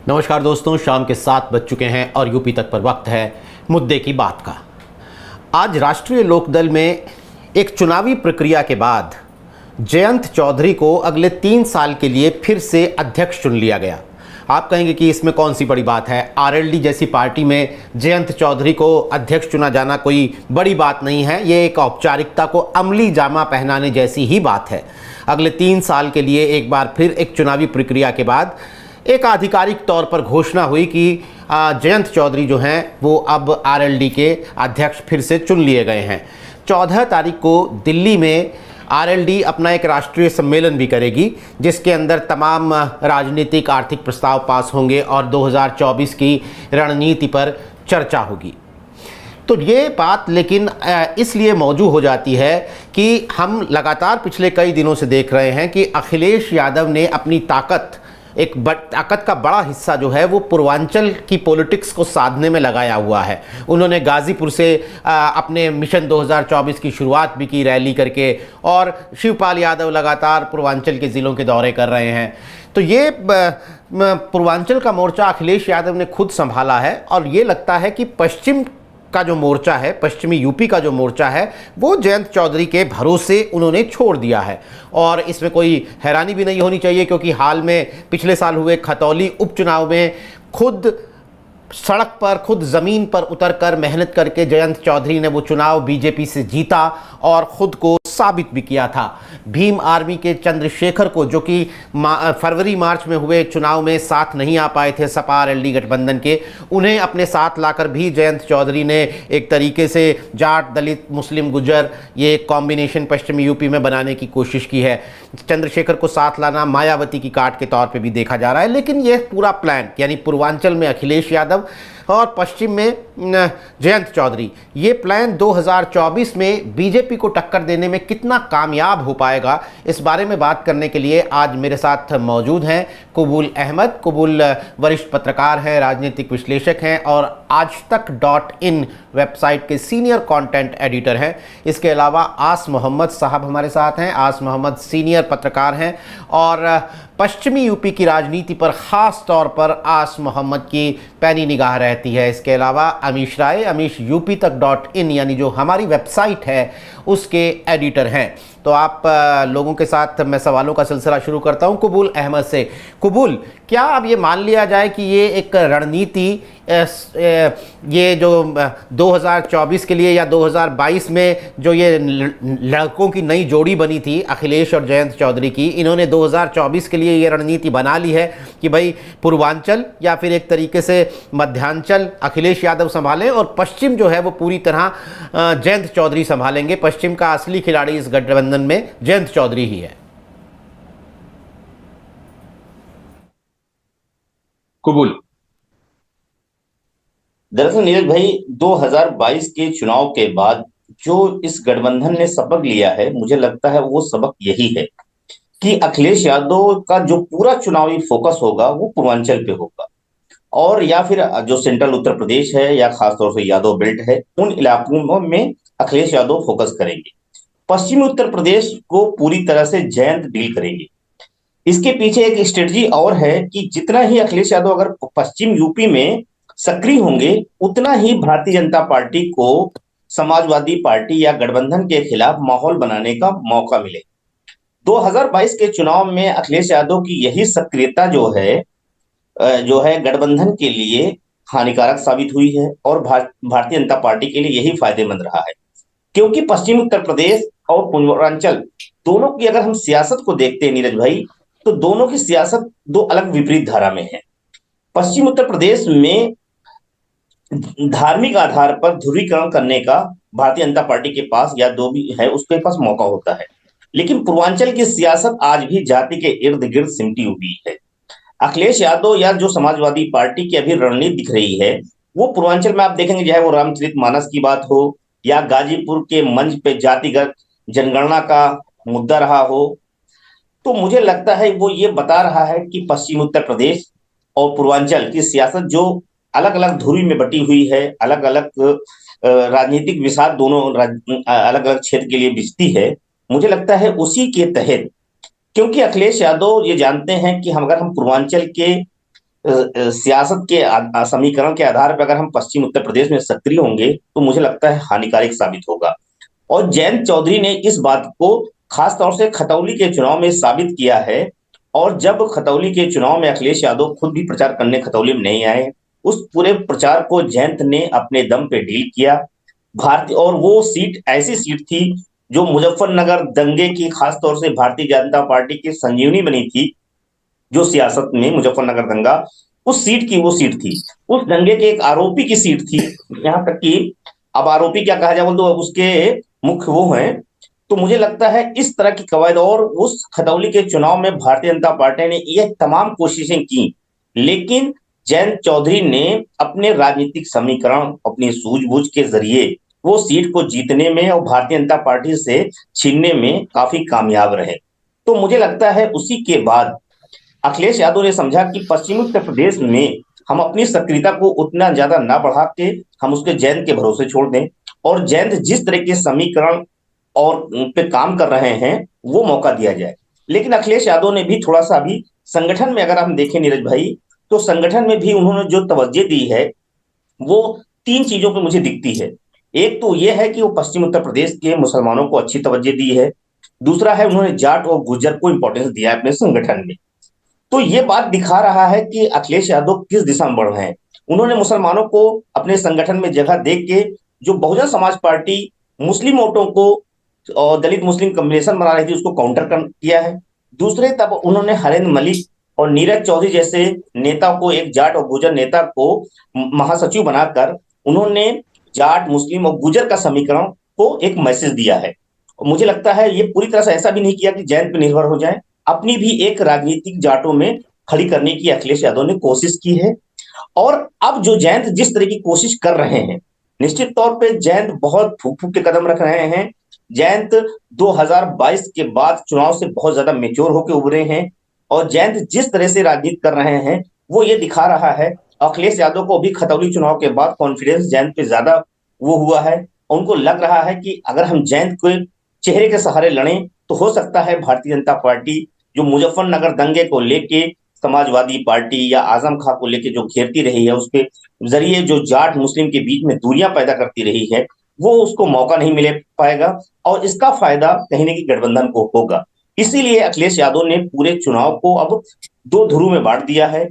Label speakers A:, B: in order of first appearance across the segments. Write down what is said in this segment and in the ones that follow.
A: नमस्कार दोस्तों, शाम के 7 बज चुके हैं और यूपी तक पर वक्त है मुद्दे की बात का। आज राष्ट्रीय लोकदल में एक चुनावी प्रक्रिया के बाद जयंत चौधरी को अगले 3 साल के लिए फिर से अध्यक्ष चुन लिया गया। आप कहेंगे कि इसमें कौन सी बड़ी बात है। आरएलडी जैसी पार्टी में जयंत चौधरी को अध्यक्ष चुना जाना कोई बड़ी बात नहीं है। ये एक औपचारिकता को अमली जामा पहनाने जैसी ही बात है। अगले 3 साल के लिए एक बार फिर एक चुनावी प्रक्रिया के बाद एक आधिकारिक तौर पर घोषणा हुई कि जयंत चौधरी जो हैं वो अब आरएलडी के अध्यक्ष फिर से चुन लिए गए हैं। 14 तारीख को दिल्ली में आरएलडी अपना एक राष्ट्रीय सम्मेलन भी करेगी, जिसके अंदर तमाम राजनीतिक आर्थिक प्रस्ताव पास होंगे और 2024 की रणनीति पर चर्चा होगी। तो ये बात लेकिन इसलिए मौजूद हो जाती है कि हम लगातार पिछले कई दिनों से देख रहे हैं कि अखिलेश यादव ने अपनी ताकत का बड़ा हिस्सा जो है वो पूर्वांचल की पॉलिटिक्स को साधने में लगाया हुआ है। उन्होंने गाजीपुर से अपने मिशन 2024 की शुरुआत भी की रैली करके, और शिवपाल यादव लगातार पूर्वांचल के ज़िलों के दौरे कर रहे हैं। तो ये पूर्वांचल का मोर्चा अखिलेश यादव ने खुद संभाला है, और ये लगता है कि पश्चिम का जो मोर्चा है, पश्चिमी यूपी का जो मोर्चा है, वो जयंत चौधरी के भरोसे उन्होंने छोड़ दिया है। और इसमें कोई हैरानी भी नहीं होनी चाहिए, क्योंकि हाल में पिछले साल हुए खतौली उपचुनाव में खुद सड़क पर, खुद ज़मीन पर उतरकर मेहनत करके जयंत चौधरी ने वो चुनाव बीजेपी से जीता और ख़ुद को साबित भी किया था। भीम आर्मी के चंद्रशेखर को, जो कि फरवरी मार्च में हुए चुनाव में साथ नहीं आ पाए थे सपा आरएलडी गठबंधन के, उन्हें अपने साथ लाकर भी जयंत चौधरी ने एक तरीके से जाट, दलित, मुस्लिम, गुजर, ये कॉम्बिनेशन पश्चिमी यूपी में बनाने की कोशिश की है। चंद्रशेखर को साथ लाना मायावती की काट के तौर पर भी देखा जा रहा है। लेकिन यह पूरा प्लान, यानी पूर्वांचल में अखिलेश यादव और पश्चिम में जयंत चौधरी, ये प्लान 2024 में बीजेपी को टक्कर देने में कितना कामयाब हो पाएगा, इस बारे में बात करने के लिए आज मेरे साथ मौजूद हैं कुबूल अहमद। कुबूल वरिष्ठ पत्रकार हैं, राजनीतिक विश्लेषक हैं और आजतक.in वेबसाइट के सीनियर कंटेंट एडिटर हैं। इसके अलावा आस मोहम्मद साहब हमारे साथ हैं। आस मोहम्मद सीनियर पत्रकार हैं और पश्चिमी यूपी की राजनीति पर ख़ास तौर पर आस मोहम्मद की पैनी निगाह रहती है। इसके अलावा अमीश राय, अमीश यूपी-तक.in यानी जो हमारी वेबसाइट है उसके एडिटर हैं। तो आप लोगों के साथ मैं सवालों का सिलसिला शुरू करता हूं कुबूल अहमद से। कुबूल, क्या अब ये मान लिया जाए कि ये एक रणनीति, ये जो 2024 के लिए या 2022 में जो ये लड़कों की नई जोड़ी बनी थी अखिलेश और जयंत चौधरी की, इन्होंने 2024 के लिए ये रणनीति बना ली है कि भाई पूर्वांचल या फिर एक तरीके से मध्यांचल अखिलेश यादव संभालें और पश्चिम जो है वो पूरी तरह जयंत चौधरी संभालेंगे। पश्चिम का असली खिलाड़ी इस गठबंधन में जयंत चौधरी ही है।
B: कुबूल, दरअसल नीरज भाई, 2022 के चुनाव के बाद जो इस गठबंधन ने सबक लिया है, मुझे लगता है वो सबक यही है कि अखिलेश यादव का जो पूरा चुनावी फोकस होगा वो पूर्वांचल पे होगा, और या फिर जो सेंट्रल उत्तर प्रदेश है या खासतौर से यादव बेल्ट है, उन इलाकों में अखिलेश यादव फोकस करेंगे। पश्चिमी उत्तर प्रदेश को पूरी तरह से जयंत डील करेंगे। इसके पीछे एक स्ट्रेटजी और है कि जितना ही अखिलेश यादव अगर पश्चिम यूपी में सक्रिय होंगे, उतना ही भारतीय जनता पार्टी को समाजवादी पार्टी या गठबंधन के खिलाफ माहौल बनाने का मौका मिले। 2022 के चुनाव में अखिलेश यादव की यही सक्रियता जो है गठबंधन के लिए हानिकारक साबित हुई है और भारतीय जनता पार्टी के लिए यही फायदेमंद रहा है, क्योंकि पश्चिम उत्तर प्रदेश और पूर्वांचल दोनों की अगर हम सियासत को देखते हैं नीरज भाई, तो दोनों की सियासत दो अलग विपरीत धारा में है। पश्चिम उत्तर प्रदेश में धार्मिक आधार पर ध्रुवीकरण करने का भारतीय जनता पार्टी के पास या दो भी है, उसके पास मौका होता है, लेकिन पूर्वांचल की सियासत आज भी जाति के इर्द गिर्द सिमटी हुई है। अखिलेश यादव या जो समाजवादी पार्टी की अभी रणनीति दिख रही है, वो पूर्वांचल में आप देखेंगे, चाहे वो रामचरितमानस की बात हो या गाजीपुर के मंच पे जातिगत जनगणना का मुद्दा रहा हो, तो मुझे लगता है वो ये बता रहा है कि पश्चिम उत्तर प्रदेश और पूर्वांचल की सियासत जो अलग अलग धुरी में बटी हुई है, अलग अलग राजनीतिक विषाद दोनों अलग अलग क्षेत्र के लिए बिछती है, मुझे लगता है उसी के तहत, क्योंकि अखिलेश यादव ये जानते हैं कि हम अगर हम पूर्वांचल के सियासत के समीकरण के आधार पर अगर हम पश्चिम उत्तर प्रदेश में सक्रिय होंगे तो मुझे लगता है हानिकारक साबित होगा। और जयंत चौधरी ने इस बात को खास तौर से खतौली के चुनाव में साबित किया है। और जब खतौली के चुनाव में अखिलेश यादव खुद भी प्रचार करने खतौली में नहीं आए, उस पूरे प्रचार को जयंत ने अपने दम पे डील किया। भारतीय और वो सीट ऐसी सीट थी जो मुजफ्फरनगर दंगे की खास तौर से भारतीय जनता पार्टी की संजीवनी बनी थी। जो सियासत में मुजफ्फरनगर दंगा, उस सीट की वो सीट थी, उस दंगे के एक आरोपी की सीट थी। यहाँ तक कि अब आरोपी क्या कहा जाए, बोल तो अब उसके मुख्य वो हैं। तो मुझे लगता है इस तरह की कवायद, और उस खतौली के चुनाव में भारतीय जनता पार्टी ने ये तमाम कोशिशें की, लेकिन जयंत चौधरी ने अपने राजनीतिक समीकरण, अपनी सूझबूझ के जरिए वो सीट को जीतने में और भारतीय जनता पार्टी से छीनने में काफी कामयाब रहे। तो मुझे लगता है उसी के बाद अखिलेश यादव ने समझा कि पश्चिमी उत्तर प्रदेश में हम अपनी सक्रियता को उतना ज्यादा ना बढ़ा के हम उसके जयंत के भरोसे छोड़ दें, और जयंत जिस तरह के समीकरण और उन पे काम कर रहे हैं वो मौका दिया जाए। लेकिन अखिलेश यादव ने भी थोड़ा सा अभी संगठन में अगर हम देखें नीरज भाई, तो संगठन में भी उन्होंने जो तवज्जो दी है वो तीन चीजों पे मुझे दिखती है। एक तो ये है कि वो पश्चिम उत्तर प्रदेश के मुसलमानों को अच्छी तवज्जो दी है। दूसरा है उन्होंने जाट और गुर्जर को इंपॉर्टेंस दिया है अपने संगठन में। तो ये बात दिखा रहा है कि अखिलेश यादव किस दिशा में बढ़ रहे हैं। उन्होंने मुसलमानों को अपने संगठन में जगह देख के जो बहुजन समाज पार्टी मुस्लिम वोटों को और दलित मुस्लिम कॉम्बिनेशन बना रही थी उसको काउंटर किया है। दूसरे तब उन्होंने हरेंद्र मलिक और नीरज चौधरी जैसे नेता को, एक जाट और गुर्जर नेता को महासचिव बनाकर उन्होंने जाट, मुस्लिम और गुर्जर का समीकरण को एक मैसेज दिया है। और मुझे लगता है ये पूरी तरह से ऐसा भी नहीं किया कि जैन पे निर्भर हो जाए, अपनी भी एक राजनीतिक जाटों में खड़ी करने की अखिलेश यादव ने कोशिश की है। और अब जो जयंत जिस तरह की कोशिश कर रहे हैं, निश्चित तौर पे जयंत बहुत फूक फूक के कदम रख रहे हैं। जयंत 2022 के बाद चुनाव से बहुत ज्यादा मेच्योर होकर उभरे हैं, और जयंत जिस तरह से राजनीति कर रहे हैं वो ये दिखा रहा है। अखिलेश यादव को भी खतौली चुनाव के बाद कॉन्फिडेंस जयंत पे ज्यादा वो हुआ है। उनको लग रहा है कि अगर हम जयंत को चेहरे के सहारे लड़ें तो हो सकता है भारतीय जनता पार्टी जो मुजफ्फरनगर दंगे को लेके समाजवादी पार्टी या आजम खां को लेके जो घेरती रही है, उसके जरिए जो जाट मुस्लिम के बीच में दूरियां पैदा करती रही है, वो उसको मौका नहीं मिल पाएगा, और इसका फायदा कहीं ना कहीं गठबंधन को होगा। इसीलिए अखिलेश यादव ने पूरे चुनाव को अब दो ध्रुव में बांट दिया है।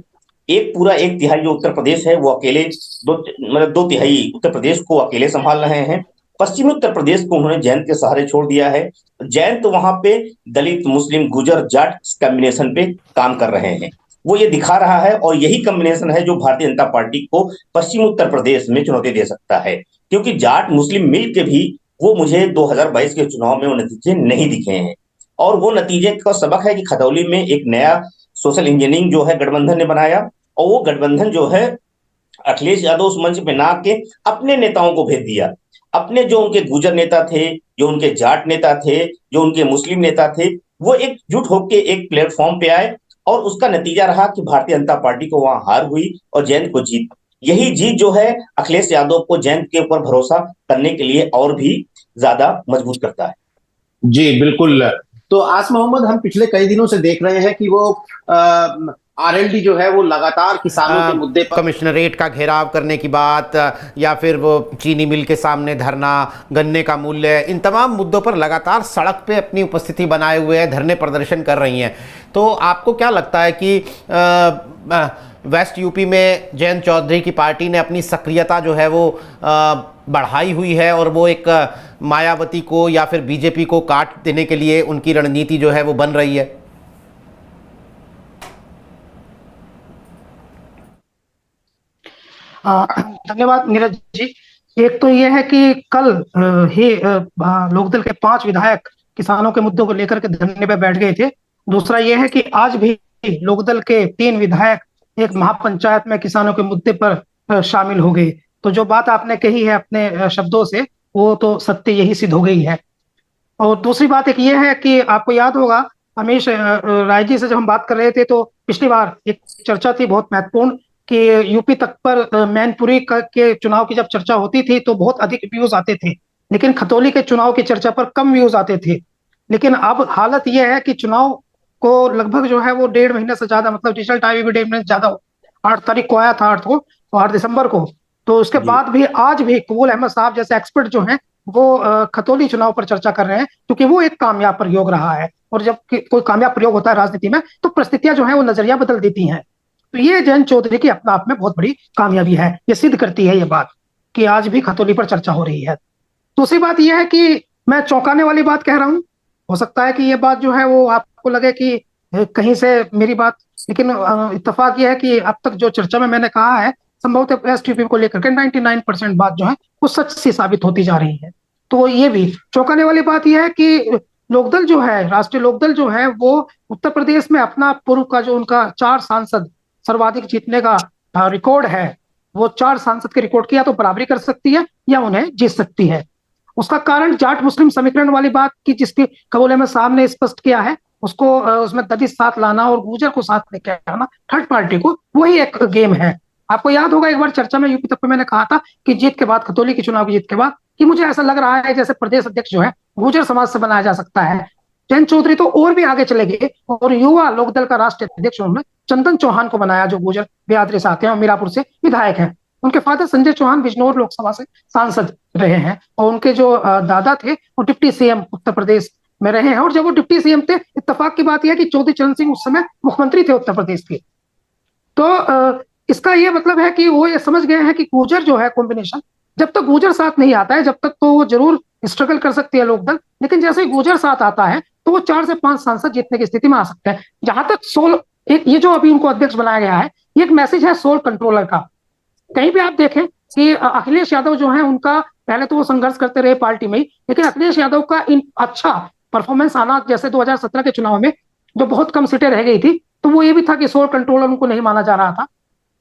B: एक पूरा एक तिहाई जो उत्तर प्रदेश है वो अकेले, दो तिहाई उत्तर प्रदेश को अकेले संभाल रहे हैं। पश्चिमी उत्तर प्रदेश को उन्होंने जयंत के सहारे छोड़ दिया है। जयंत तो वहां पे दलित, मुस्लिम, गुजर, जाट कॉम्बिनेशन पे काम कर रहे हैं। वो ये दिखा रहा है, और यही कॉम्बिनेशन है जो भारतीय जनता पार्टी को पश्चिमी उत्तर प्रदेश में चुनौती दे सकता है। क्योंकि जाट मुस्लिम मिल के भी वो मुझे 2022 के चुनाव में वो नतीजे नहीं दिखे हैं। और वो नतीजे का सबक है कि खतौली में एक नया सोशल इंजीनियरिंग जो है गठबंधन ने बनाया, और वो गठबंधन जो है अखिलेश यादव उस मंच पे ना के अपने नेताओं को भेज दिया। अपने जो उनके गुजर नेता थे, जो उनके जाट नेता थे, जो उनके मुस्लिम नेता थे, वो एकजुट होकर एक प्लेटफॉर्म पे आए, और उसका नतीजा रहा कि भारतीय जनता पार्टी को वहां हार हुई और जयंत को जीत। यही जीत जो है अखिलेश यादव को जयंत के ऊपर भरोसा करने के लिए और भी ज्यादा मजबूत करता है।
A: जी बिल्कुल। तो आस मोहम्मद, हम पिछले कई दिनों से देख रहे हैं कि वो आरएलडी जो है वो लगातार किसानों के मुद्दे पर कमिश्नरेट का घेराव करने की बात, या फिर वो चीनी मिल के सामने धरना, गन्ने का मूल्य, इन तमाम मुद्दों पर लगातार सड़क पे अपनी उपस्थिति बनाए हुए है, धरने प्रदर्शन कर रही हैं। तो आपको क्या लगता है कि वेस्ट यूपी में जयंत चौधरी की पार्टी ने अपनी सक्रियता जो है वो बढ़ाई हुई है, और वो एक मायावती को या फिर बीजेपी को काट देने के लिए उनकी रणनीति जो है वो बन रही है?
C: धन्यवाद नीरज जी। एक तो यह है कि कल ही लोकदल के 5 विधायक किसानों के मुद्दों को लेकर के धरने पर बैठ गए थे। दूसरा यह है कि आज भी लोकदल के 3 विधायक एक महापंचायत में किसानों के मुद्दे पर शामिल हो गए। तो जो बात आपने कही है अपने शब्दों से, वो तो सत्य यही सिद्ध हो गई है। और दूसरी बात एक ये है कि आपको याद होगा, हमेश राय जी से जब हम बात कर रहे थे तो पिछली बार एक चर्चा थी बहुत महत्वपूर्ण कि यूपी तक पर मैनपुरी के चुनाव की जब चर्चा होती थी तो बहुत अधिक व्यूज आते थे, लेकिन खतौली के चुनाव की चर्चा पर कम व्यूज आते थे। लेकिन अब हालत यह है कि चुनाव को लगभग जो है वो 1.5 महीने से ज्यादा, मतलब रिजल्ट आए भी 1.5 महीने से ज्यादा 8 तारीख को आया था, 8 दिसंबर को। तो उसके
B: जी।
C: बाद भी आज भी कबूल अहमद साहब जैसे एक्सपर्ट जो हैं वो खतौली चुनाव पर चर्चा कर रहे हैं, क्योंकि वो एक कामयाब प्रयोग रहा है। और जब कोई कामयाब प्रयोग होता है राजनीति में तो परिस्थितियां जो है वो नजरिया बदल देती हैं। तो ये जयंत चौधरी की अपना आप में बहुत बड़ी कामयाबी है, ये सिद्ध करती है ये बात कि आज भी खतौली पर चर्चा हो रही है। दूसरी बात यह है कि मैं चौंकाने वाली बात कह रहा हूँ, हो सकता है कि ये बात जो है वो आपको लगे कि कहीं से मेरी बात, लेकिन इत्तेफाक ये है कि अब तक जो चर्चा में मैंने कहा है संभवतः एसटीपी को लेकर के 99% बात जो है वो सच सी साबित होती जा रही है। तो ये भी चौंकाने वाली बात यह है कि लोकदल जो है, राष्ट्रीय लोकदल जो है, वो उत्तर प्रदेश में अपना पूर्व का जो उनका 4 सांसद सर्वाधिक जीतने का रिकॉर्ड है, वो 4 सांसद के रिकॉर्ड की या तो बराबरी कर सकती है या उन्हें जीत सकती है। उसका कारण जाट मुस्लिम समीकरण वाली बात की, जिसकी कबूल अहमद साहब ने स्पष्ट किया है, उसको उसमें दलित साथ लाना और गुर्जर को साथ लेके आना, थर्ड पार्टी को, वही एक गेम है। आपको याद होगा एक बार चर्चा में यूपी तक पे मैंने कहा था कि जीत के बाद, खतौली की चुनाव की जीत के बाद, कि मुझे ऐसा लग रहा है जैसे प्रदेश अध्यक्ष जो है गुर्जर समाज से बनाया जा सकता है। जयंत चौधरी तो और भी आगे चले गए और युवा लोकदल का राष्ट्रीय अध्यक्ष उन्होंने चंदन चौहान को बनाया, जो गुर्जर बिरादरी से आते हैं और मीरापुर से विधायक हैं। उनके फादर संजय चौहान बिजनौर लोकसभा से सांसद रहे हैं और उनके जो दादा थे वो डिप्टी सीएम उत्तर प्रदेश में रहे हैं। और जब वो डिप्टी सीएम थे, इत्तेफाक की बात यह है कि चौधरी चरण सिंह उस समय मुख्यमंत्री थे उत्तर प्रदेश के। तो इसका ये मतलब है कि वो ये समझ गए हैं कि गुर्जर जो है कॉम्बिनेशन, जब तक गुर्जर साथ नहीं आता है जब तक तो वो जरूर स्ट्रगल कर सकती है लोकदल, लेकिन जैसे ही गुर्जर साथ आता है तो वो 4 से 5 सांसद जीतने की स्थिति में आ सकते हैं। जहां तक सोल, एक ये जो अभी उनको अध्यक्ष बनाया गया है, ये एक मैसेज है सोल कंट्रोलर का। कहीं भी आप देखें कि अखिलेश यादव जो है उनका, पहले तो वो संघर्ष करते रहे पार्टी में ही, लेकिन अखिलेश यादव का इन अच्छा परफॉर्मेंस आना, जैसे 2017 के चुनाव में जो बहुत कम सीटें रह गई थी, तो वो ये भी था कि सोल कंट्रोलर उनको नहीं माना जा रहा था।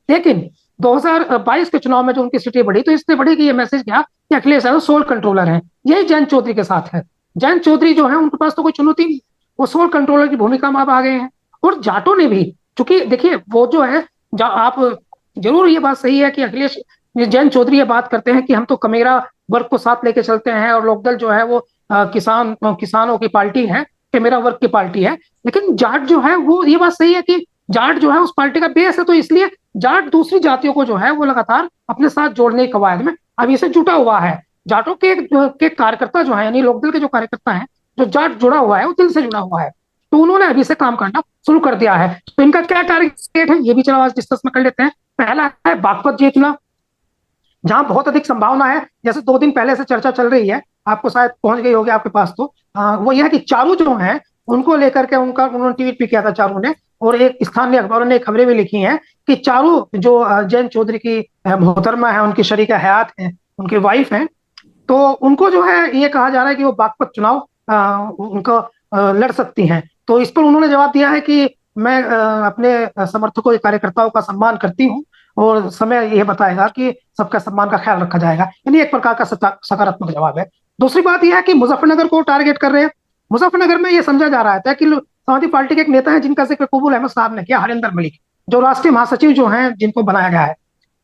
C: लेकिन 2022 के चुनाव में जो उनकी सीटें बढ़ी, तो इससे बढ़ी कि ये मैसेज गया कि अखिलेश यादव सोल कंट्रोलर हैं। यही जयंत चौधरी के साथ है। जयंत चौधरी जो है उनके पास तो कोई चुनौती नहीं, वो सोल कंट्रोलर की भूमिका में अब आ गए हैं। और जाटों ने भी, चूंकि देखिए वो जो है, आप जरूर ये बात सही है कि अखिलेश, जयंत चौधरी ये बात करते हैं कि हम तो कमेरा वर्ग को साथ लेके चलते हैं और लोकदल जो है वो किसानों की पार्टी है, कमेरा वर्ग की पार्टी है। लेकिन जाट जो है वो, ये बात सही है कि जाट जो है उस पार्टी का बेस है, तो इसलिए जाट दूसरी जातियों को जो है वो लगातार अपने साथ जोड़ने की कवायद में अभी से जुटा हुआ है। जाटों के कार्यकर्ता जो है, यानी लोकदल के जो कार्यकर्ता हैं, जो जाट जुड़ा हुआ है वो दिल से जुड़ा हुआ है, तो उन्होंने अभी से काम करना शुरू कर दिया है। तो इनका क्या टारगेट है, ये भी चलो आज डिस्कस में कर लेते हैं। पहला है बागपत जीतना, जहां बहुत अधिक संभावना है। जैसे 2 दिन पहले से चर्चा चल रही है, आपको शायद पहुंच गई होगी आपके पास, तो वो यह है कि चारू जो है उनको लेकर के उन्होंने ट्वीट भी किया था चारू ने, और एक स्थानीय अखबारों ने खबरें भी लिखी हैं कि चारू जो जयंत चौधरी की मोहतरमा है, उनकी शरीका हयात है, उनकी वाइफ है, तो उनको जो है ये कहा जा रहा है कि वो बागपत चुनाव उनको लड़ सकती हैं। तो इस पर उन्होंने जवाब दिया है कि मैं अपने समर्थकों कार्यकर्ताओं का सम्मान करती हूँ और समय यह बताएगा कि सबका सम्मान का ख्याल रखा जाएगा। यानी एक प्रकार का सकारात्मक जवाब है। दूसरी बात यह है कि मुजफ्फरनगर को टारगेट कर रहे हैं। मुजफ्फरनगर में यह समझा जा रहा था कि समाजवादी पार्टी के एक नेता है जिनका जिक्र कबूल अहमद साहब ने किया, हरिंदर मलिक, जो राष्ट्रीय महासचिव जो हैं जिनको बनाया गया है।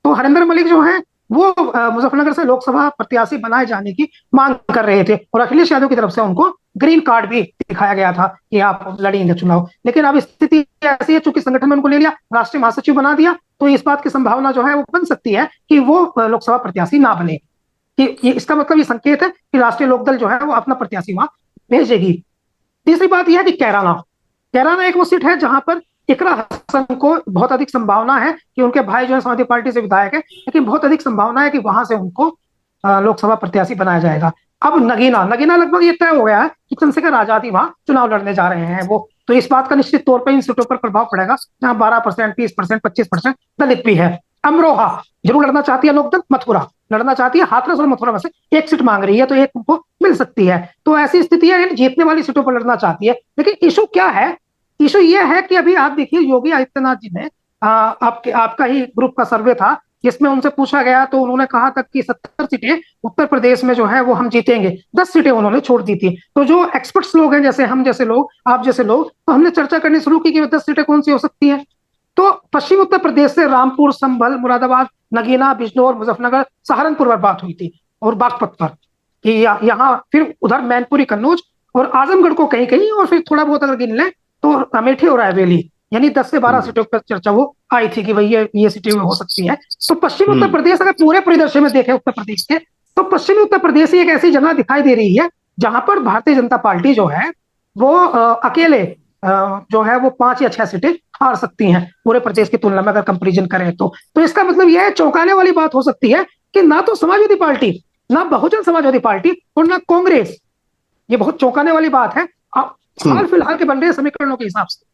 C: तो हरिंदर मलिक जो है वो मुजफ्फरनगर से लोकसभा प्रत्याशी बनाए जाने की मांग कर रहे थे और अखिलेश यादव की तरफ से उनको ग्रीन कार्ड भी दिखाया गया था कि आप लड़ेंगे चुनाव। लेकिन अब स्थिति ऐसी है, चूंकि संगठन में उनको ले लिया, राष्ट्रीय महासचिव बना दिया, तो इस बात की संभावना जो है वो बन सकती है कि वो लोकसभा प्रत्याशी ना बने। कि इसका मतलब ये संकेत है कि राष्ट्रीय लोकदल जो है वो अपना प्रत्याशी वहां भेजेगी। तीसरी बात यह है कि कैराना एक वो सीट है जहां पर इकरा हसन को बहुत अधिक संभावना है कि उनके भाई जो है समाजवादी पार्टी से विधायक है, लेकिन बहुत अधिक संभावना है कि वहां से उनको लोकसभा प्रत्याशी बनाया जाएगा। अब नगीना लगभग ये तय हो गया है कि चंद्रशेखर आजादी वहां चुनाव लड़ने जा रहे हैं वो, तो इस बात का निश्चित तौर पर इन सीटों पर प्रभाव पड़ेगा जहां 12%, 30%, 25% दलित भी है। अमरोहा जरूर लड़ना चाहती है लोकदल, मथुरा लड़ना चाहती है, हाथरस और मथुरा में से एक सीट मांग रही है, तो एक उनको मिल सकती है। तो ऐसी स्थिति है, जीतने वाली सीटों पर लड़ना चाहती है। लेकिन इशू क्या है, इशू ये है कि अभी आप देखिए योगी आदित्यनाथ जी ने आपका ही ग्रुप का सर्वे था जिसमें उनसे पूछा गया, तो उन्होंने कहा तक कि 70 सीटें उत्तर प्रदेश में जो है वो हम जीतेंगे, 10 सीटें उन्होंने छोड़ दी थी। तो जो एक्सपर्ट्स लोग हैं, जैसे हम जैसे लोग, आप जैसे लोग, तो हमने चर्चा करनी शुरू की कि 10 सीटें कौन सी हो सकती है। तो पश्चिम उत्तर प्रदेश से रामपुर, संभल, मुरादाबाद, नगीना, बिजनौर, मुजफ्फरनगर, सहारनपुर पर बात हुई थी और बागपत पर कि यहाँ फिर उधर मैनपुरी, कन्नौज और आजमगढ़ को कहीं कहीं, और फिर थोड़ा बहुत अगर गिन लें तो अमेठी और रायबरेली, यानी 10 से 12 सीटों पर चर्चा वो आई थी कि भाई ये सीटें हो सकती है। तो पश्चिमी उत्तर प्रदेश अगर पूरे परिदृश्य में देखें उत्तर प्रदेश के, तो पश्चिमी उत्तर प्रदेश ही एक ऐसी जगह दिखाई दे रही है जहां पर भारतीय जनता पार्टी जो है वो अकेले जो है वो 5 या 6 सीटें हार सकती हैं पूरे प्रदेश की तुलना में अगर कंपेरिजन करें तो इसका मतलब यह चौंकाने वाली बात हो सकती है कि ना तो समाजवादी पार्टी, ना बहुजन समाजवादी पार्टी और ना कांग्रेस, ये बहुत चौंकाने वाली बात है हाल फिलहाल के बन रहे समीकरणों के हिसाब से,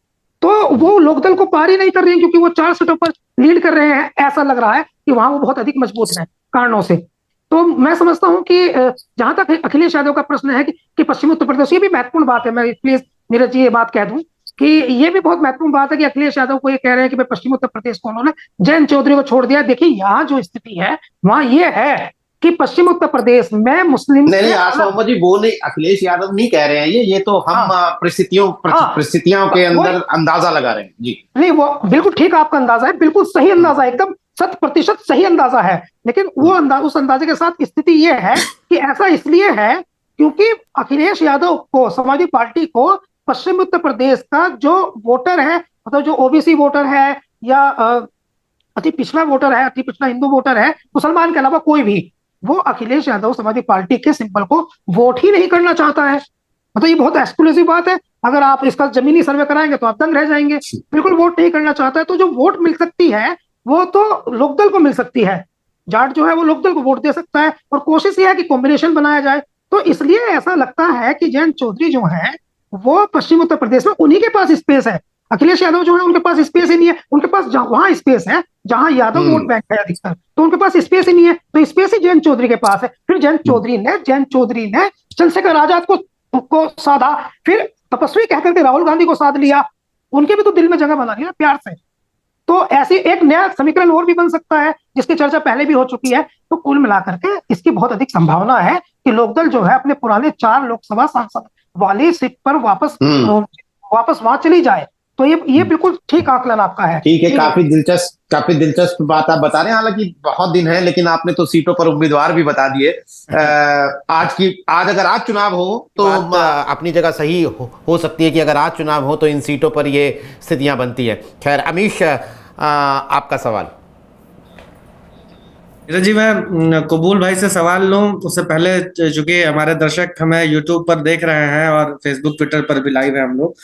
C: तो वो लोकदल को पार ही नहीं कर रहे हैं क्योंकि वो 4 सीटों पर लीड कर रहे हैं। ऐसा लग रहा है कि वहां वो बहुत अधिक मजबूत है कारणों से। तो मैं समझता हूं कि जहां तक अखिलेश यादव का प्रश्न है कि पश्चिमी उत्तर प्रदेश, ये भी महत्वपूर्ण बात है, मैं प्लीज नीरज जी ये बात कह दूं कि ये भी बहुत महत्वपूर्ण बात है कि अखिलेश यादव को ये कह रहे हैं कि भाई पश्चिमी उत्तर प्रदेश को उन्होंने जयंत चौधरी को छोड़ दिया। देखिए यहाँ जो स्थिति है वहां ये है कि पश्चिम उत्तर प्रदेश में मुस्लिम
A: नहीं आशा मोहम्मद जी, वो नहीं, अखिलेश यादव नहीं कह रहे हैं ये तो हम परिस्थितियों के अंदर अंदाजा लगा रहे हैं जी।
C: नहीं, वो बिल्कुल ठीक आपका अंदाजा है, बिल्कुल सही अंदाजा है, एकदम 100% सही अंदाजा है। लेकिन वो उस अंदाजे के साथ स्थिति ये है कि ऐसा इसलिए है क्योंकि अखिलेश यादव को, समाजवादी पार्टी को पश्चिम उत्तर प्रदेश का जो वोटर है, मतलब जो ओबीसी वोटर है या अति पिछड़ा वोटर है, अति पिछड़ा हिंदू वोटर है, मुसलमान के अलावा कोई भी, वो अखिलेश यादव समाजवादी पार्टी के सिंबल को वोट ही नहीं करना चाहता है। मतलब ये बहुत एक्सक्लूसिव बात है, अगर आप इसका जमीनी सर्वे कराएंगे तो आप दंग रह जाएंगे। बिल्कुल वोट नहीं करना चाहता है, तो जो वोट मिल सकती है वो तो लोकदल को मिल सकती है। जाट जो है वो लोकदल को वोट दे सकता है और कोशिश ये है कि कॉम्बिनेशन बनाया जाए। तो इसलिए ऐसा लगता है कि जयंत चौधरी जो है वो पश्चिम उत्तर प्रदेश में उन्हीं के पास स्पेस है। अखिलेश यादव जो है उनके पास स्पेस ही नहीं है, उनके पास वहां स्पेस है जहां यादव वोट बैंक है अधिकतर, तो उनके पास स्पेस ही नहीं है, तो स्पेस ही जयंत चौधरी के पास है। फिर जयंत चौधरी ने चंद्रशेखर आजाद को साधा, फिर तपस्वी कहकर के राहुल गांधी को साध लिया, उनके भी तो दिल में जगह बना ली ना प्यार से। तो ऐसी एक नया समीकरण और भी बन सकता है जिसकी चर्चा पहले भी हो चुकी है। तो कुल मिलाकर के इसकी बहुत अधिक संभावना है कि लोकदल जो है अपने पुराने 4 लोकसभा सांसद वाली सीट पर वापस वहां चली जाए। तो ये बिल्कुल ठीक आकलन आपका है।
A: ठीक है, काफी दिलचस्प बात आप बता रहे हैं। हालांकि बहुत दिन है, लेकिन आपने तो सीटों पर उम्मीदवार भी बता दिए। अगर आज चुनाव हो तो अपनी जगह सही हो सकती है कि अगर आज चुनाव हो तो इन सीटों पर ये स्थितियां बनती है। खैर अमीश, आपका सवाल।
D: जी, मैं कबूल भाई से सवाल लूं उससे पहले, चूंकि हमारे दर्शक हमें यूट्यूब पर देख रहे हैं और फेसबुक ट्विटर पर भी लाइव है हम लोग,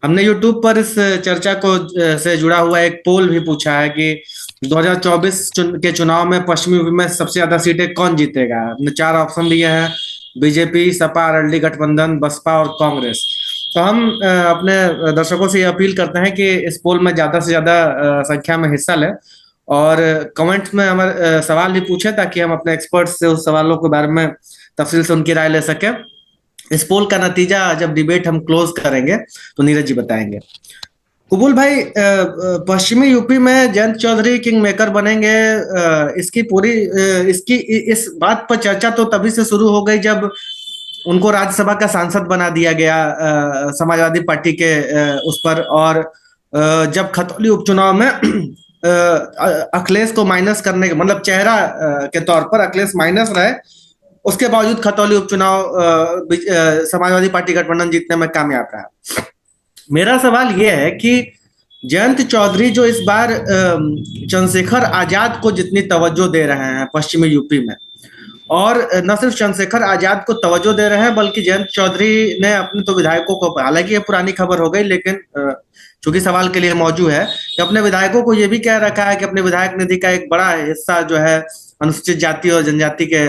D: हमने यूट्यूब पर इस चर्चा को से जुड़ा हुआ एक पोल भी पूछा है कि 2024 के चुनाव में पश्चिमी यूपी में सबसे ज्यादा सीटें कौन जीतेगा। हमने 4 ऑप्शन दिए हैं, बीजेपी, सपा, अरली गठबंधन, बसपा और कांग्रेस। तो हम अपने दर्शकों से ये अपील करते हैं कि इस पोल में ज्यादा से ज्यादा संख्या में हिस्सा लें और कमेंट्स में हमारे सवाल भी पूछे ताकि हम अपने एक्सपर्ट्स से उस सवालों के बारे में तफसील से उनकी राय ले सके। इस पोल का नतीजा जब डिबेट हम क्लोज करेंगे तो नीरज जी बताएंगे। कबूल भाई, पश्चिमी यूपी में जयंत चौधरी किंग मेकर बनेंगे, इसकी इस बात पर चर्चा तो तभी से शुरू हो गई जब उनको राज्यसभा का सांसद बना दिया गया समाजवादी पार्टी के उस पर, और जब खतौली उपचुनाव में अखिलेश को माइनस करने के मतलब चेहरा के तौर पर अखिलेश माइनस रहे, उसके बावजूद खतौली उपचुनाव समाजवादी पार्टी गठबंधन जीतने में कामयाब रहा। मेरा सवाल यह है कि जयंत चौधरी जो इस बार चंद्रशेखर आजाद को जितनी तवज्जो दे रहे हैं पश्चिमी यूपी में, और न सिर्फ चंद्रशेखर आजाद को तवज्जो दे रहे हैं बल्कि जयंत चौधरी ने अपने तो विधायकों को, हालांकि ये पुरानी खबर हो गई लेकिन चूंकि सवाल के लिए मौजूद है, कि अपने विधायकों को ये भी कह रखा है कि अपने विधायक निधि का एक बड़ा हिस्सा जो है अनुसूचित जाति और जनजाति के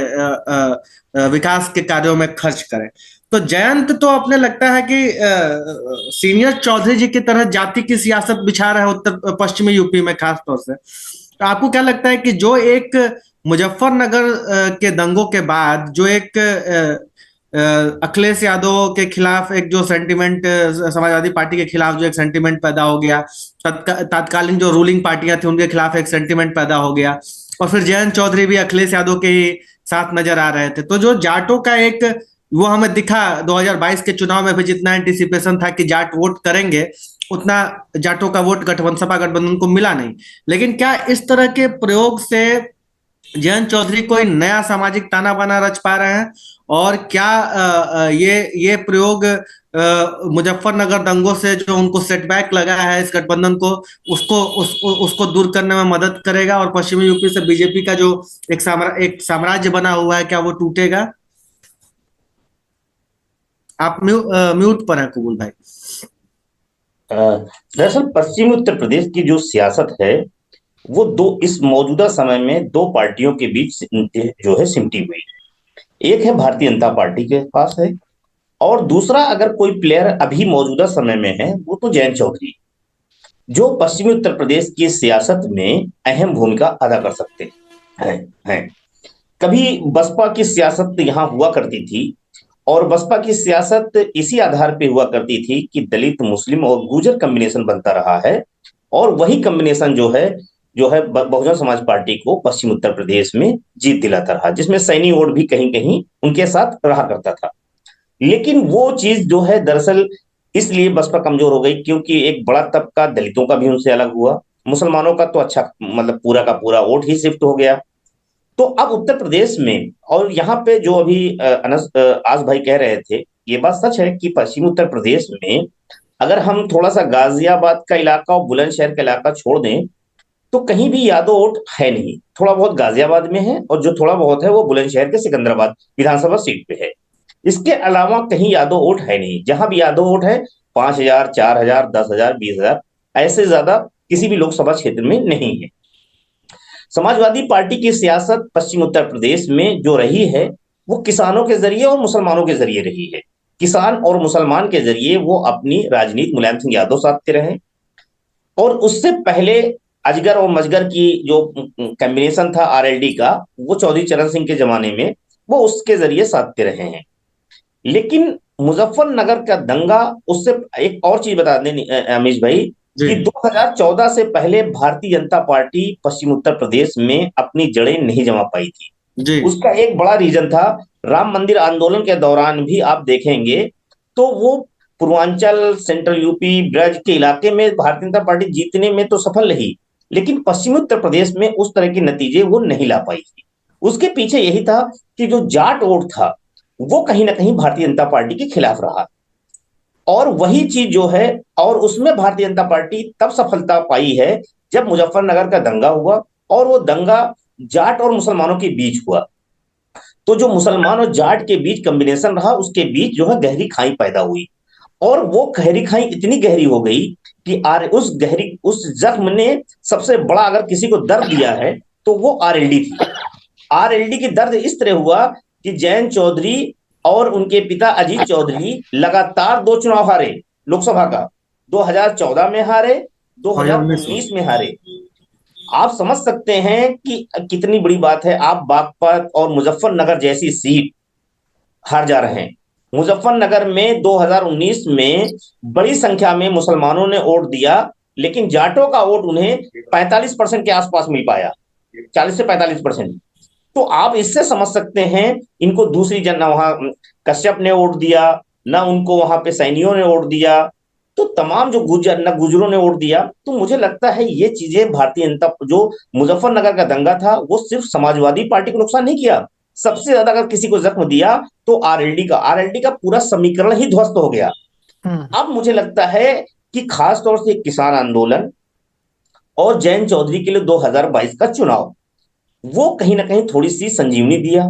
D: विकास के कार्यों में खर्च करें। तो जयंत तो अपने लगता है कि सीनियर चौधरी जी की तरह जाति की सियासत बिछा रहे हैं उत्तर पश्चिमी यूपी में खास तौर से। तो आपको क्या लगता है कि जो एक मुजफ्फरनगर के दंगों के बाद जो एक अखिलेश यादव के खिलाफ एक जो सेंटिमेंट, समाजवादी पार्टी के खिलाफ जो एक सेंटिमेंट पैदा हो गया, तत्कालीन जो रूलिंग पार्टियां थी उनके खिलाफ एक सेंटिमेंट पैदा हो गया, और फिर जयंत चौधरी भी अखिलेश यादव के ही साथ नजर आ रहे थे, तो जो जाटों का एक वो हमें दिखा 2022 के चुनाव में भी, जितना एंटिसिपेशन था कि जाट वोट करेंगे उतना जाटों का वोट सपा गठबंधन को मिला नहीं। लेकिन क्या इस तरह के प्रयोग से जयंत चौधरी कोई नया सामाजिक ताना बाना रच पा रहे हैं? और क्या ये प्रयोग मुजफ्फरनगर दंगों से जो उनको सेटबैक लगा है इस गठबंधन को, उसको दूर करने में मदद करेगा? और पश्चिमी यूपी से बीजेपी का जो एक साम्राज्य बना हुआ है, क्या वो टूटेगा? आप म्यूट पर हैं कुबुल भाई।
B: दरअसल पश्चिमी उत्तर प्रदेश की जो सियासत है वो इस मौजूदा समय में दो पार्टियों के बीच जो है सिमटी हुई है। एक है भारतीय जनता पार्टी के पास है, और दूसरा अगर कोई प्लेयर अभी मौजूदा समय में है वो तो जयंत चौधरी, जो पश्चिमी उत्तर प्रदेश की सियासत में अहम भूमिका अदा कर सकते हैं। कभी बसपा की सियासत यहाँ हुआ करती थी, और बसपा की सियासत इसी आधार पे हुआ करती थी कि दलित मुस्लिम और गुर्जर कॉम्बिनेशन बनता रहा है, और वही कॉम्बिनेशन जो है बहुजन समाज पार्टी को पश्चिम उत्तर प्रदेश में जीत दिलाता रहा, जिसमें सैनी वोट भी कहीं कहीं उनके साथ रहा करता था। लेकिन वो चीज जो है दरअसल इसलिए बसपा कमजोर हो गई क्योंकि एक बड़ा तबका दलितों का भी उनसे अलग हुआ, मुसलमानों का तो अच्छा मतलब पूरा का पूरा वोट ही शिफ्ट हो गया। तो अब उत्तर प्रदेश में, और यहाँ पे जो अभी आज भाई कह रहे थे, ये बात सच है कि पश्चिमी उत्तर प्रदेश में अगर हम थोड़ा सा गाजियाबाद का इलाका और बुलंदशहर का इलाका छोड़ दें तो कहीं भी यादव वोट है नहीं। थोड़ा बहुत गाजियाबाद में है, और जो थोड़ा बहुत है वो बुलंदशहर के सिकंदराबाद विधानसभा सीट पे है। इसके अलावा कहीं यादव वोट है नहीं। जहां भी यादव वोट है 5,000, 4,000, 10,000, 20,000, ऐसे ज्यादा किसी भी लोकसभा क्षेत्र में नहीं है। समाजवादी पार्टी की सियासत पश्चिम उत्तर प्रदेश में जो रही है वो किसानों के जरिए और मुसलमानों के जरिए रही है। किसान और मुसलमान के जरिए वो अपनी राजनीति मुलायम सिंह यादव साधते रहे, और उससे पहले अजगर और मजगर की जो कॉम्बिनेशन था आरएलडी का, वो चौधरी चरण सिंह के जमाने में वो उसके जरिए साधते रहे हैं। लेकिन मुजफ्फरनगर का दंगा, उससे एक और चीज बता दें अमीश भाई कि 2014 से पहले भारतीय जनता पार्टी पश्चिम उत्तर प्रदेश में अपनी जड़ें नहीं जमा पाई थी। उसका एक बड़ा रीजन था राम मंदिर आंदोलन के दौरान भी आप देखेंगे तो वो पूर्वांचल, सेंट्रल यूपी, ब्रज के इलाके में भारतीय जनता पार्टी जीतने में तो सफल रही, लेकिन पश्चिमी उत्तर प्रदेश में उस तरह के नतीजे वो नहीं ला पाई थी। उसके पीछे यही था कि जो जाट वोट था वो कहीं ना कहीं भारतीय जनता पार्टी के खिलाफ रहा, और वही चीज जो है, और उसमें भारतीय जनता पार्टी तब सफलता पाई है जब मुजफ्फरनगर का दंगा हुआ, और वो दंगा जाट और मुसलमानों के बीच हुआ। तो जो मुसलमान और जाट के बीच कॉम्बिनेशन रहा, उसके बीच जो है गहरी खाई पैदा हुई, और वो गहरी खाई इतनी गहरी हो गई कि उस जख्म ने सबसे बड़ा अगर किसी को दर्द दिया है तो वो आरएलडी थी। आरएलडी की दर्द इस तरह हुआ कि जयंत चौधरी और उनके पिता अजीत चौधरी लगातार 2 चुनाव हारे लोकसभा का। 2014 में हारे, 2019 में हारे। आप समझ सकते हैं कि कितनी बड़ी बात है। आप बागपत और मुजफ्फरनगर जैसी सीट हार जा रहे हैं। मुजफ्फरनगर में 2019 में बड़ी संख्या में मुसलमानों ने वोट दिया, लेकिन जाटों का वोट उन्हें 45% के आसपास मिल पाया, 40 से 45%। तो आप इससे समझ सकते हैं इनको दूसरी ना वहां कश्यप ने वोट दिया, ना उनको वहां पे सैनियों ने वोट दिया, तो तमाम जो गुजरों ने वोट दिया। तो मुझे लगता है ये चीजें भारतीय जनता, जो मुजफ्फरनगर का दंगा था वो सिर्फ समाजवादी पार्टी को नुकसान नहीं किया, सबसे ज्यादा अगर किसी को जख्म दिया तो आरएलडी का पूरा समीकरण ही ध्वस्त हो गया। अब मुझे लगता है कि खास तौर से किसान आंदोलन और जयंत चौधरी के लिए 2022 का चुनाव वो कहीं ना कहीं थोड़ी सी संजीवनी दिया,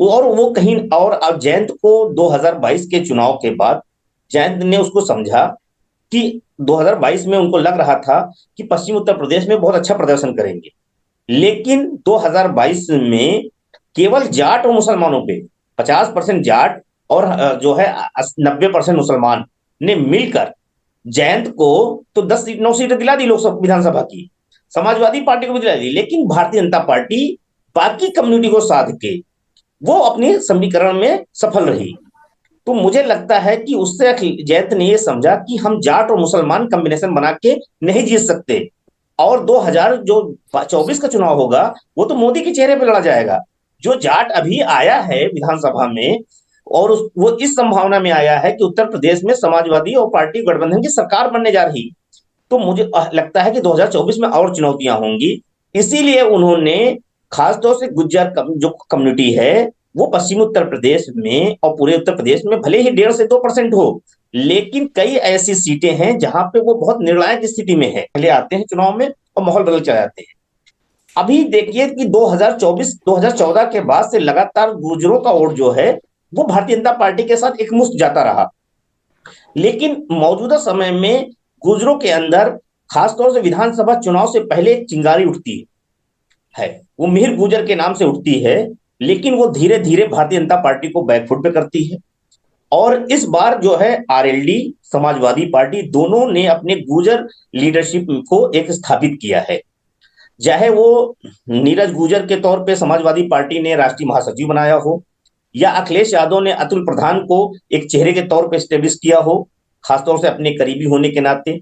B: और वो कहीं, और अब जयंत को 2022 के चुनाव के बाद जयंत ने उसको समझा कि 2022 में उनको लग रहा था कि पश्चिम उत्तर प्रदेश में बहुत अच्छा प्रदर्शन करेंगे, लेकिन 2022 में केवल जाट और मुसलमानों पे 50% जाट और जो है 90% मुसलमान ने मिलकर जयंत को तो 9 सीटें दिला दी लोकसभा विधानसभा की, समाजवादी पार्टी को भी दिला दी, लेकिन भारतीय जनता पार्टी बाकी कम्युनिटी को साध के वो अपने समीकरण में सफल रही। तो मुझे लगता है कि उससे जयंत ने ये समझा कि हम जाट और मुसलमान कॉम्बिनेशन बना के नहीं जीत सकते, और 2024 का चुनाव होगा वो तो मोदी के चेहरे पे लड़ा जाएगा। जो जाट अभी आया है विधानसभा में, और वो इस संभावना में आया है कि उत्तर प्रदेश में समाजवादी और पार्टी गठबंधन की सरकार बनने जा रही, तो मुझे लगता है कि 2024 में और चुनौतियां होंगी। इसीलिए उन्होंने खासतौर से गुज्जर जो कम्युनिटी है वो पश्चिमी उत्तर प्रदेश में और पूरे उत्तर प्रदेश में भले ही 1.5 से 2% हो, लेकिन कई ऐसी सीटें हैं जहां पे वो बहुत निर्णायक स्थिति में है, पहले आते हैं चुनाव में और माहौल बदल चले जाते हैं। अभी देखिए कि 2014 के बाद से लगातार गुर्जरों का वोट जो है वो भारतीय जनता पार्टी के साथ एकमुश्त जाता रहा, लेकिन मौजूदा समय में गुर्जरों के अंदर खासतौर से विधानसभा चुनाव से पहले एक चिंगारी उठती है, वो मिहिर गुर्जर के नाम से उठती है, लेकिन वो धीरे धीरे भारतीय जनता पार्टी को बैकफुट पे करती है। और इस बार जो है आरएलडी समाजवादी पार्टी दोनों ने अपने गुर्जर लीडरशिप को एक स्थापित किया है, चाहे वो नीरज गुर्जर के तौर पे समाजवादी पार्टी ने राष्ट्रीय महासचिव बनाया हो या अखिलेश यादव ने अतुल प्रधान को एक चेहरे के तौर पे स्टेब्लिश किया हो, खासतौर से अपने करीबी होने के नाते।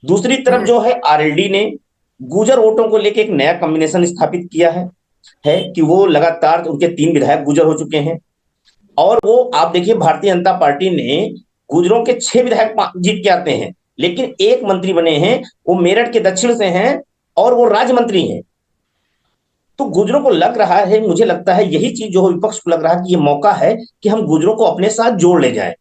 B: दूसरी तरफ जो है आरएलडी ने गुर्जर वोटों को लेकर एक नया कॉम्बिनेशन स्थापित किया है कि वो लगातार उनके 3 विधायक गुर्जर हो चुके हैं, और वो आप देखिए भारतीय जनता पार्टी ने गुर्जरों के 6 विधायक जीत के आते हैं, लेकिन एक मंत्री बने हैं वो मेरठ के दक्षिण से हैं और वो राज्य मंत्री हैं। तो गुर्जरों को लग रहा है, मुझे लगता है यही चीज जो विपक्ष को लग रहा है कि ये मौका है कि हम गुर्जरों को अपने साथ जोड़ ले जाएं।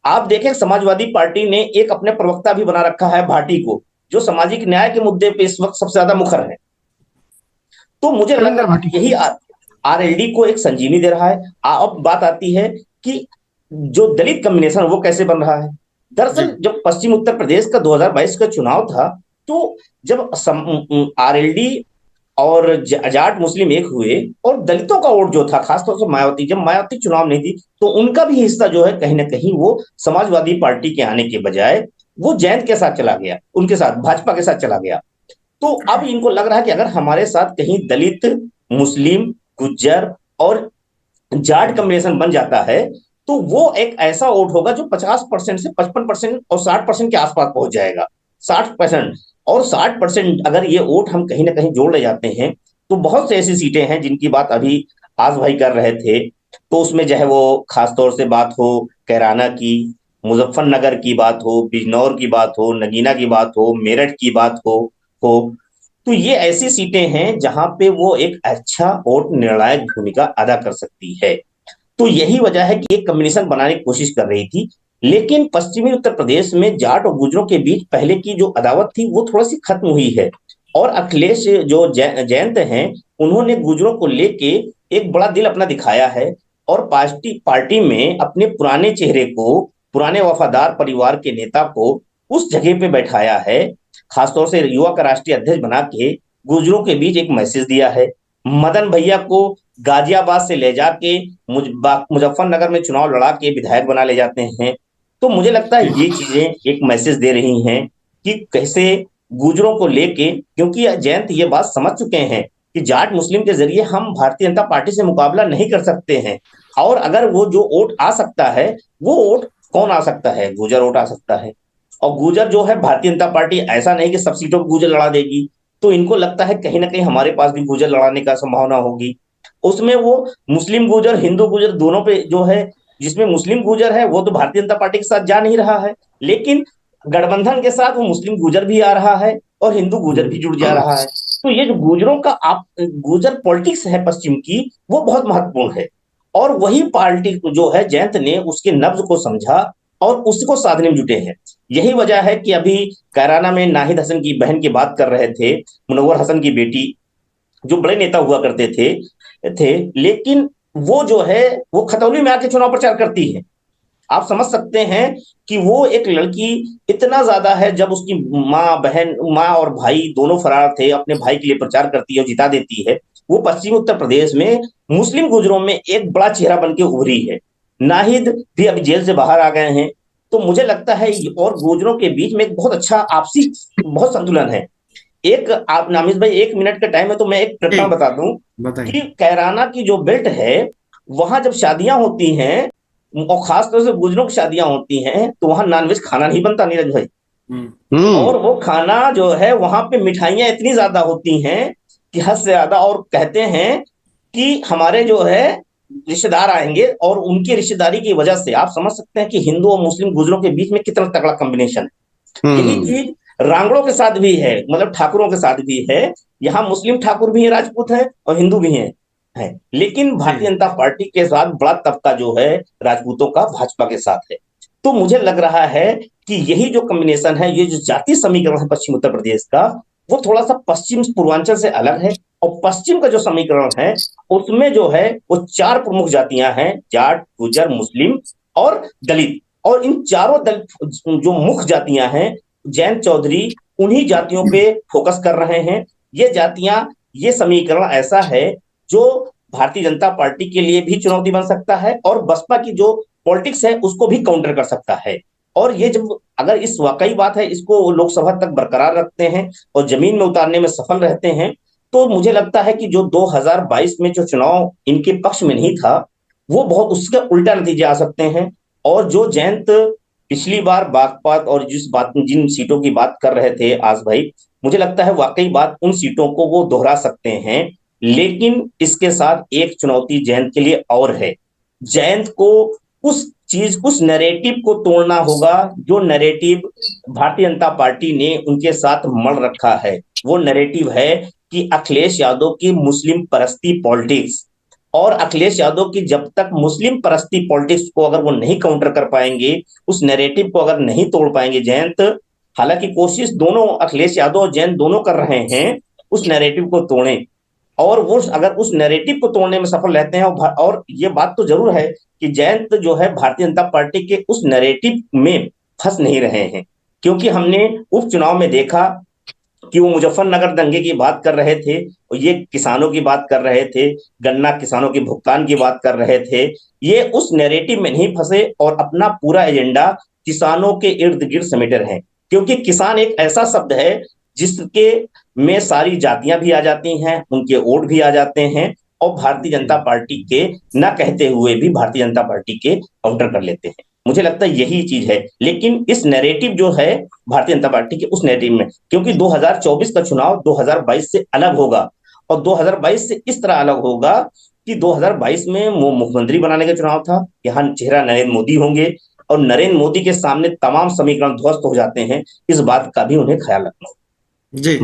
B: आप देखें समाजवादी पार्टी ने एक अपने प्रवक्ता भी बना रखा है भाटी को, जो सामाजिक न्याय के मुद्दे पे इस वक्त सबसे ज्यादा मुखर है। तो मुझे लगता है यही आरएलडी को एक संजीवनी दे रहा है। अब बात आती है कि जो दलित कॉम्बिनेशन वो कैसे बन रहा है। दरअसल जब पश्चिम उत्तर प्रदेश का 2022 का चुनाव था, तो जब आरएलडी और जाट मुस्लिम एक हुए और दलितों का वोट जो था खासतौर से मायावती, जब मायावती चुनाव नहीं थी तो उनका भी हिस्सा जो है कहीं ना कहीं वो समाजवादी पार्टी के आने के बजाय वो जैन के साथ चला गया, उनके साथ भाजपा के साथ चला गया। तो अब इनको लग रहा है कि अगर हमारे साथ कहीं दलित, मुस्लिम, गुज्जर और जाट कॉम्बिनेशन बन जाता है तो वो एक ऐसा वोट होगा जो 50% से 55% और 60% के आसपास पहुंच जाएगा। 60% और 60% अगर ये वोट हम कहीं ना कहीं जोड़ ले जाते हैं तो बहुत सी ऐसी सीटें हैं जिनकी बात अभी आज भाई कर रहे थे। तो उसमें जो है वो खासतौर से बात हो कैराना की, मुजफ्फरनगर की बात हो, बिजनौर की बात हो, नगीना की बात हो, मेरठ की बात हो तो ये ऐसी सीटें हैं जहां पे वो एक अच्छा वोट निर्णायक भूमिका अदा कर सकती है। तो यही वजह है कि एक कॉम्बिनेशन बनाने की कोशिश कर रही थी, लेकिन पश्चिमी उत्तर प्रदेश में जाट और गुर्जरों के बीच पहले की जो अदावत थी वो थोड़ी सी खत्म हुई है। और अखिलेश जो जयंत हैं उन्होंने गुर्जरों को लेके एक बड़ा दिल अपना दिखाया है और पार्टी में अपने पुराने चेहरे को, पुराने वफादार परिवार के नेता को उस जगह पे बैठाया है, खासतौर से युवा का राष्ट्रीय अध्यक्ष बना के गुर्जरों के बीच एक मैसेज दिया है। मदन भैया को गाजियाबाद से ले जाके मुजफ्फरनगर में चुनाव लड़ा के विधायक बना ले जाते हैं। तो मुझे लगता है ये चीजें एक मैसेज दे रही हैं कि कैसे गुर्जरों को लेके, क्योंकि जयंत ये बात समझ चुके हैं कि जाट मुस्लिम के जरिए हम भारतीय जनता पार्टी से मुकाबला नहीं कर सकते हैं, और अगर वो जो वोट आ सकता है वो वोट कौन आ सकता है, गुर्जर वोट आ सकता है। और गुर्जर जो है भारतीय जनता पार्टी ऐसा नहीं कि सब सीटों पर गुर्जर लड़ा देगी, तो इनको लगता है कहीं ना कहीं हमारे पास भी गुर्जर लड़ाने का संभावना होगी। उसमें वो मुस्लिम गुर्जर, हिंदू गुर्जर दोनों पे जो है, जिसमें मुस्लिम गुर्जर है वो तो भारतीय जनता पार्टी के साथ जा नहीं रहा है, लेकिन गठबंधन के साथ वो मुस्लिम गुर्जर भी आ रहा है और हिंदू गुर्जर भी जुड़ जा रहा है। तो ये जो गुर्जरों का गुर्जर पॉलिटिक्स है पश्चिम की, वो बहुत महत्वपूर्ण है। और वही पार्टी जो है जयंत ने उसके नब्ज को समझा और उसको साधने में जुटे हैं। यही वजह है कि अभी कैराना में नाहिद हसन की बहन की बात कर रहे थे, मुनव्वर हसन की बेटी, जो बड़े नेता हुआ करते थे, लेकिन वो जो है वो खतौली में आके चुनाव प्रचार करती है। आप समझ सकते हैं कि वो एक लड़की इतना ज्यादा है, जब उसकी माँ और भाई दोनों फरार थे, अपने भाई के लिए प्रचार करती है और जिता देती है। वो पश्चिमी उत्तर प्रदेश में मुस्लिम गुर्जरों में एक बड़ा चेहरा बन के उभरी है। नाहिद भी अभी जेल से बाहर आ गए हैं। तो मुझे लगता है और गुर्जरों के बीच में एक बहुत अच्छा आपसी बहुत संतुलन है। एक आप नामिश भाई 1 मिनट का टाइम है तो मैं एक घटना बता दूं कि कैराना की जो बेल्ट है वहां जब शादियां होती हैं और खासतौर से गुर्जरों की शादियां होती हैं तो वहां नॉनवेज खाना नहीं बनता नीरज भाई। और वो खाना जो है वहां पे मिठाइयां इतनी ज्यादा होती हैं कि हद से ज्यादा, और कहते हैं कि हमारे जो है रिश्तेदार आएंगे और उनकी रिश्तेदारी की वजह से आप समझ सकते हैं कि हिंदू और मुस्लिम गुर्जरों के बीच में कितना तगड़ा कॉम्बिनेशन है। यही चीज रांगड़ों के साथ भी है, मतलब ठाकुरों के साथ भी है। यहाँ मुस्लिम ठाकुर भी है, राजपूत है, और हिंदू भी है। लेकिन भारतीय जनता पार्टी के साथ बड़ा तबका जो है राजपूतों का भाजपा के साथ है। तो मुझे लग रहा है कि यही जो कॉम्बिनेशन है, ये जो जातीय समीकरण है पश्चिम उत्तर प्रदेश का, वो थोड़ा सा पश्चिम पूर्वांचल से अलग है। और पश्चिम का जो समीकरण है उसमें जो है वो चार प्रमुख जातियां हैं: जाट, गुजर, मुस्लिम और दलित। और इन चारों दलित जो मुख्य जातियां हैं, जयंत चौधरी उन्हीं जातियों पे फोकस कर रहे हैं। ये जातियां, ये समीकरण ऐसा है जो भारतीय जनता पार्टी के लिए भी चुनौती बन सकता है और बसपा की जो पॉलिटिक्स है उसको भी काउंटर कर सकता है। और ये जब अगर इस वाकई बात है, इसको लोकसभा तक बरकरार रखते हैं और जमीन में उतारने में सफल रहते हैं, तो मुझे लगता है कि जो 2022 में जो चुनाव इनके पक्ष में नहीं था, वो बहुत उसके उल्टा नतीजे आ सकते हैं। और जो जयंत पिछली बार बागपत और जिन सीटों की बात कर रहे थे आज भाई, मुझे लगता है वाकई बात उन सीटों को वो दोहरा सकते हैं। लेकिन इसके साथ एक चुनौती जयंत के लिए और है। जयंत को उस नैरेटिव को तोड़ना होगा जो नैरेटिव भारतीय जनता पार्टी ने उनके साथ मल रखा है। वो नैरेटिव है कि अखिलेश यादव की मुस्लिम परस्ती पॉलिटिक्स, और अखिलेश यादव की जब तक मुस्लिम परस्ती पॉलिटिक्स को अगर वो नहीं काउंटर कर पाएंगे, उस नैरेटिव को अगर नहीं तोड़ पाएंगे जयंत, हालांकि कोशिश दोनों अखिलेश यादव और जयंत दोनों कर रहे हैं उस नैरेटिव को तोड़ें, और वो अगर उस नैरेटिव को तोड़ने में सफल रहते हैं, और ये बात तो जरूर है कि जयंत जो है भारतीय जनता पार्टी के उस नैरेटिव में फंस नहीं रहे हैं। क्योंकि हमने उपचुनाव में देखा कि वो मुजफ्फरनगर दंगे की बात कर रहे थे, और ये किसानों की बात कर रहे थे, गन्ना किसानों के भुगतान की बात कर रहे थे। ये उस नैरेटिव में नहीं फंसे और अपना पूरा एजेंडा किसानों के इर्द गिर्द समेटे रहे। क्योंकि किसान एक ऐसा शब्द है जिसके में सारी जातियां भी आ जाती हैं, उनके वोट भी आ जाते हैं, और भारतीय जनता पार्टी के न कहते हुए भी भारतीय जनता पार्टी के काउंटर कर लेते हैं। मुझे लगता है यही चीज है। लेकिन इस नैरेटिव जो है भारतीय जनता पार्टी के उस नैरेटिव में, क्योंकि 2024 का चुनाव 2022 से अलग होगा, और 2022 से इस तरह अलग होगा कि 2022 में वो मुख्यमंत्री बनाने का चुनाव था। यहाँ चेहरा नरेंद्र मोदी होंगे, और नरेंद्र मोदी के सामने तमाम समीकरण ध्वस्त हो जाते हैं। इस बात का भी उन्हें ख्याल रखना होगा।
D: जी,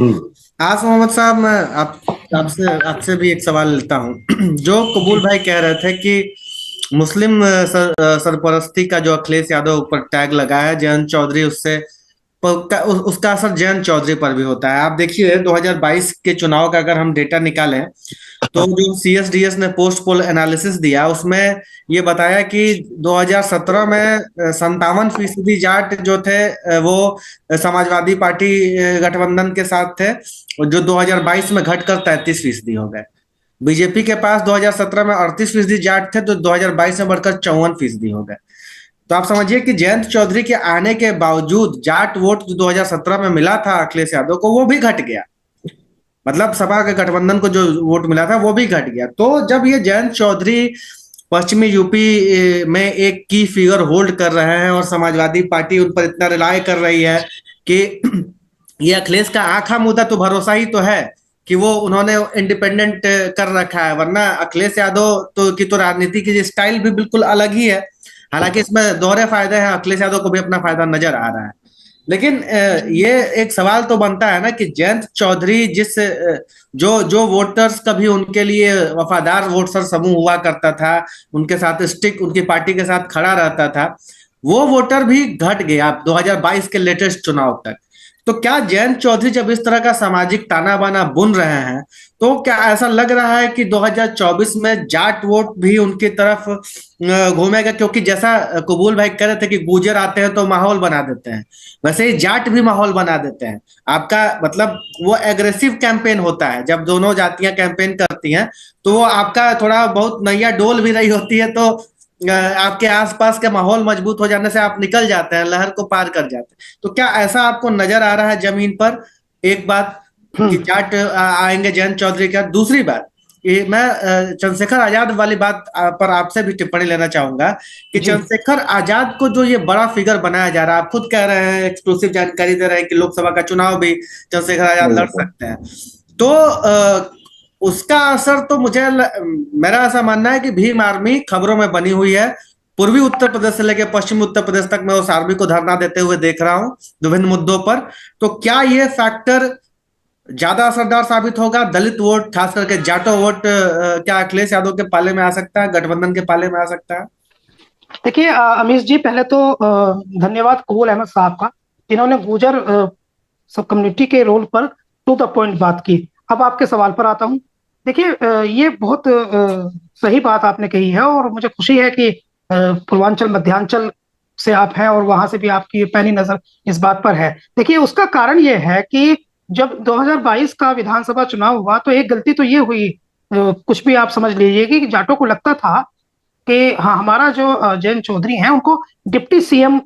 D: आस मोहम्मद साहब, मैं आपसे आपसे भी एक सवाल लेता हूँ। जो कबूल भाई कह रहे थे कि मुस्लिम सरपरस्ती का जो अखिलेश यादव ऊपर टैग लगा है, जयंत चौधरी उससे उसका असर जयंत चौधरी पर भी होता है। आप देखिए 2022 के चुनाव का अगर हम डेटा निकालें तो जो CSDS ने पोस्ट पोल एनालिसिस दिया उसमें ये बताया कि 2017 में 57% जाट जो थे वो समाजवादी पार्टी गठबंधन के साथ थे, और जो 2022 में घटकर 33% हो गए। बीजेपी के पास 2017 में 38% जाट थे, तो 2022 में बढ़कर 54% हो गए। तो आप समझिए कि जयंत चौधरी के आने के बावजूद जाट वोट जो 2017 में मिला था अखिलेश यादव को, वो भी घट गया। मतलब सपा के गठबंधन को जो वोट मिला था वो भी घट गया। तो जब ये जयंत चौधरी पश्चिमी यूपी में एक की फिगर होल्ड कर रहे हैं और समाजवादी पार्टी उन पर इतना रिलाय कर रही है कि ये अखिलेश का आंखा मूंदा तो भरोसा ही तो है कि वो उन्होंने इंडिपेंडेंट कर रखा है, वरना अखिलेश यादव की तो राजनीति की स्टाइल भी बिल्कुल अलग ही है। हालांकि इसमें दोहरे फायदे हैं, अखिलेश यादव को भी अपना फायदा नजर आ रहा है। लेकिन ये एक सवाल तो बनता है ना कि जयंत चौधरी जिस जो वोटर्स कभी उनके लिए वफादार वोटर समूह हुआ करता था, उनके साथ स्टिक उनकी पार्टी के साथ खड़ा रहता था, वो वोटर भी घट गया 2022 के लेटेस्ट चुनाव तक। तो क्या जयंत चौधरी जब इस तरह का सामाजिक ताना बाना बुन रहे हैं, तो क्या ऐसा लग रहा है कि 2024 में जाट वोट भी उनकी तरफ घूमेगा? क्योंकि जैसा कबूल भाई कह रहे थे कि गुजर आते हैं तो माहौल बना देते हैं, वैसे ही जाट भी माहौल बना देते हैं। आपका मतलब वो एग्रेसिव कैंपेन होता है, जब दोनों जातियां कैंपेन करती हैं तो वो आपका थोड़ा बहुत नैया डोल भी रही होती है, तो आपके आसपास के माहौल मजबूत हो जाने से आप निकल जाते हैं, लहर को पार कर जाते हैं। तो क्या ऐसा आपको नजर आ रहा है जमीन पर? एक बात कि जाट आएंगे जयंत चौधरी का। दूसरी बात, ये मैं चंद्रशेखर आजाद वाली बात पर आपसे भी टिप्पणी लेना चाहूंगा कि चंद्रशेखर आजाद को जो ये बड़ा फिगर बनाया जा रहा है, आप खुद कह रहे हैं, एक्सक्लूसिव जानकारी दे रहे हैं कि लोकसभा का चुनाव भी चंद्रशेखर आजाद लड़ सकते हैं, तो उसका असर तो मेरा ऐसा मानना है कि भीम आर्मी खबरों में बनी हुई है, पूर्वी उत्तर प्रदेश से लेकर पश्चिमी उत्तर प्रदेश तक मैं उस आर्मी को धरना देते हुए देख रहा हूं विभिन्न मुद्दों पर। तो क्या ये फैक्टर ज्यादा असरदार साबित होगा? दलित वोट, खास करके जाटो वोट, क्या अखिलेश यादव के पाले में आ सकता है, गठबंधन के पाले में आ सकता है?
C: देखिए अमीश जी, पहले तो धन्यवाद कबूल अहमद साहब का, जिन्होंने गुर्जर सब कम्युनिटी के रोल पर टू द पॉइंट बात की। अब आपके सवाल पर आता हूं। देखिए ये बहुत सही बात आपने कही है और मुझे खुशी है कि पूर्वांचल मध्यांचल से आप हैं और वहां से भी आपकी पैनी नजर इस बात पर है। देखिए उसका कारण ये है कि जब 2022 का विधानसभा चुनाव हुआ तो एक गलती तो ये हुई, कुछ भी आप समझ लीजिए कि जाटों को लगता था कि हाँ हमारा जो जयंत चौधरी हैं उनको डिप्टी सीएम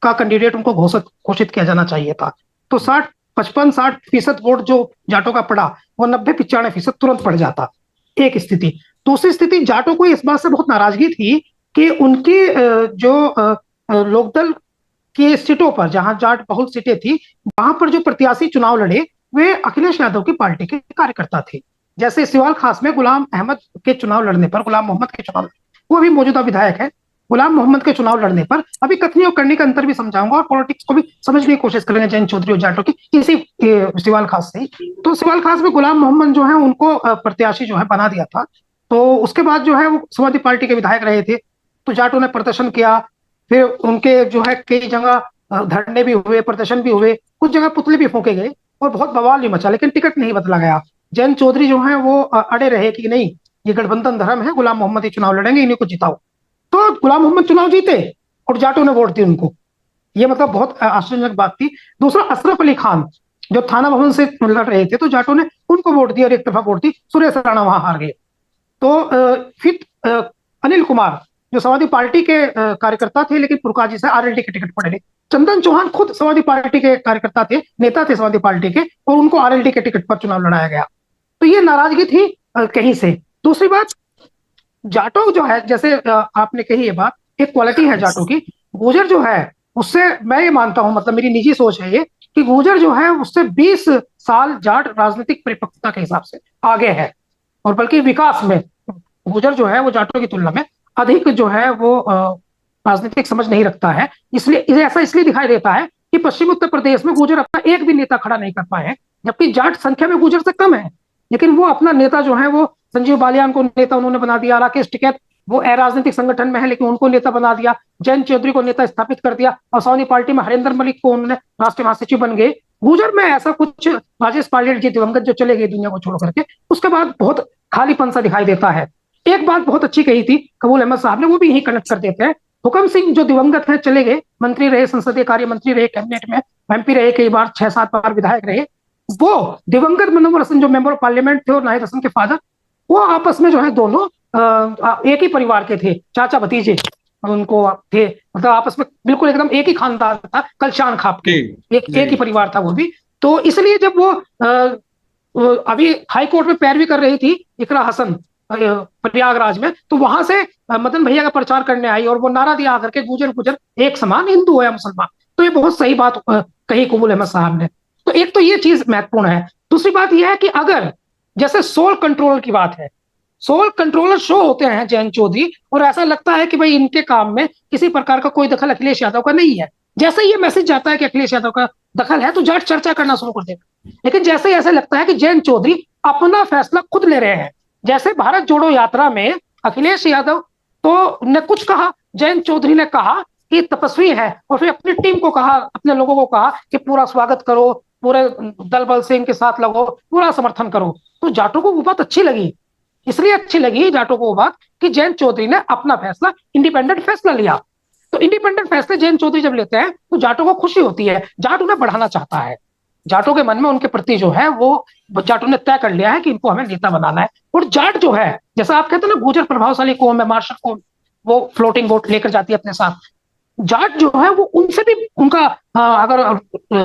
C: का कैंडिडेट उनको घोषित किया जाना चाहिए था। तो 55-60% वोट जो जाटों का पड़ा वो 90-95% तुरंत पड़ जाता। एक स्थिति। दूसरी स्थिति, जाटों को इस बात से बहुत नाराजगी थी कि उनकी जो लोकदल की सीटों पर, जहां जाट बहुल सीटें थी, वहां पर जो प्रत्याशी चुनाव लड़े वे अखिलेश यादव की पार्टी के कार्यकर्ता थे। जैसे सिवाल खास में गुलाम अहमद के चुनाव लड़ने पर, गुलाम मोहम्मद के चुनाव, वो भी मौजूदा विधायक है, गुलाम मोहम्मद के चुनाव लड़ने पर, अभी कथनी और करनी का अंतर भी समझाऊंगा और पॉलिटिक्स को भी समझने की कोशिश करेंगे जयंत चौधरी और जाटों की इसी सिवाल खास से। तो सिवाल खास में गुलाम मोहम्मद जो है उनको प्रत्याशी जो है बना दिया था। तो उसके बाद जो है वो समाजवादी पार्टी के विधायक रहे थे, तो जाटों ने प्रदर्शन किया, फिर उनके जो है कई जगह धरने भी हुए, प्रदर्शन भी हुए, कुछ जगह पुतले भी फूके गए और बहुत बवाल भी मचा, लेकिन टिकट नहीं बदला गया। जयंत चौधरी जो है वो अड़े रहे कि नहीं, ये गठबंधन धर्म है, गुलाम मोहम्मद ही चुनाव लड़ेंगे, इन्हीं को जिताओ। तो गुलाम मोहम्मद चुनाव जीते और जाटों ने वोट दी उनको। ये मतलब बहुत आश्चर्यजनक बात थी। दूसरा, अशरफ अली खान जो थाना भवन से लड़ रहे थे, तो जाटों ने उनको वोट दी और एक तरफा वोट दी, सुरेश राणा वहां हार गए। तो फिर अनिल कुमार जो समाजवादी पार्टी के कार्यकर्ता थे, लेकिन पुरकाजी से आरएलडी के टिकट पड़े थे। चंदन चौहान खुद समाजवादी पार्टी के कार्यकर्ता थे, नेता थे समाजवादी पार्टी के, और उनको आरएलडी के टिकट पर चुनाव लड़ाया गया। तो ये नाराजगी थी कहीं से। दूसरी बात, जाटो जो है, जैसे आपने कही ये बात, एक क्वालिटी है जाटो की। गुर्जर जो है उससे मैं ये मानता हूं, मतलब मेरी निजी सोच है ये, कि गुर्जर जो है उससे 20 साल जाट राजनीतिक परिपक्वता के हिसाब से आगे है, और बल्कि विकास में गुर्जर जो है वो जाटों की तुलना में अधिक जो है वो राजनीतिक समझ नहीं रखता है। इसलिए ऐसा इसलिए दिखाई देता है कि पश्चिमी उत्तर प्रदेश में गुर्जर अपना एक भी नेता खड़ा नहीं कर पाए हैं, जबकि जाट संख्या में गुर्जर से कम है, लेकिन वो अपना नेता जो है वो संजीव बालियान को नेता उन्होंने बना दिया, राकेश टिकैत वो अराजनीतिक संगठन में है लेकिन उनको नेता बना दिया, जयंत चौधरी को नेता स्थापित कर दिया, और समाजवादी पार्टी में हरेंद्र मलिक को उन्होंने राष्ट्रीय महासचिव बन गए। गुर्जर में ऐसा कुछ, राजेश पायलट जी दिवंगत जो चले गए दुनिया को छोड़ करके, उसके बाद बहुत खालीपन सा दिखाई देता है। एक बात बहुत अच्छी कही थी कबूल अहमद साहब ने, वो भी यही कनेक्ट कर देते हैं। हुकम सिंह जो दिवंगत है, चले गए, मंत्री रहे, संसदीय कार्य मंत्री रहे, कैबिनेट में एमपी रहे, कई बार 6-7 बार विधायक रहे। वो दिवंगत मनोहर हसन जो मेंबर ऑफ पार्लियामेंट थे और नाहिद हसन के फादर, वो आपस में जो है दोनों एक ही परिवार के थे, चाचा भतीजे उनको थे, मतलब आपस में बिल्कुल एकदम एक ही खानदान था, कलशान खाप के, एक ही परिवार था वो भी। तो इसलिए जब वो अभी हाई कोर्ट में पैरवी कर रही थी इकरा हसन प्रयागराज में, तो वहां से मदन भैया का प्रचार करने आई और वो नारा दिया आकर के, गुर्जर एक समान, हिंदू हो या मुसलमान। तो ये बहुत सही बात कही कबूल अहमद साहब ने। तो एक तो ये चीज महत्वपूर्ण है। दूसरी बात यह है कि अगर जैसे सोल कंट्रोलर की बात है, सोल कंट्रोलर शो होते हैं जयंत चौधरी, और ऐसा लगता है कि भाई इनके काम में किसी प्रकार का कोई दखल अखिलेश यादव का नहीं है। जैसे ये मैसेज जाता है कि अखिलेश यादव का दखल है, तो जाट चर्चा करना शुरू कर देगा। लेकिन जैसे ही ऐसा लगता है कि जयंत चौधरी अपना फैसला खुद ले रहे हैं, जैसे भारत जोड़ो यात्रा में अखिलेश यादव तो ने कुछ कहा, जयंत चौधरी ने कहा कि तपस्वी है, और फिर अपनी टीम को कहा, अपने लोगों को कहा कि पूरा स्वागत करो, पूरे दल बल से इनके साथ लगो, पूरा समर्थन करो। तो जाटों को वो बात अच्छी लगी, इसलिए अच्छी लगी जाटों को वो बात कि जयंत चौधरी ने अपना फैसला, इंडिपेंडेंट फैसला लिया। तो इंडिपेंडेंट फैसले जयंत चौधरी जब लेते हैं तो जाटों को खुशी होती है, जाट उन्हें बढ़ाना चाहता है, जाटों के मन में उनके प्रति जो है वो जाटों ने तय कर लिया है कि इनको हमें नेता बनाना है। और जाट जो है, जैसा आप कहते हैं ना, गुर्जर प्रभावशाली कौम है, मार्शल कौम, वो फ्लोटिंग वोट लेकर जाती है अपने साथ। जाट जो है वो उनसे भी उनका अगर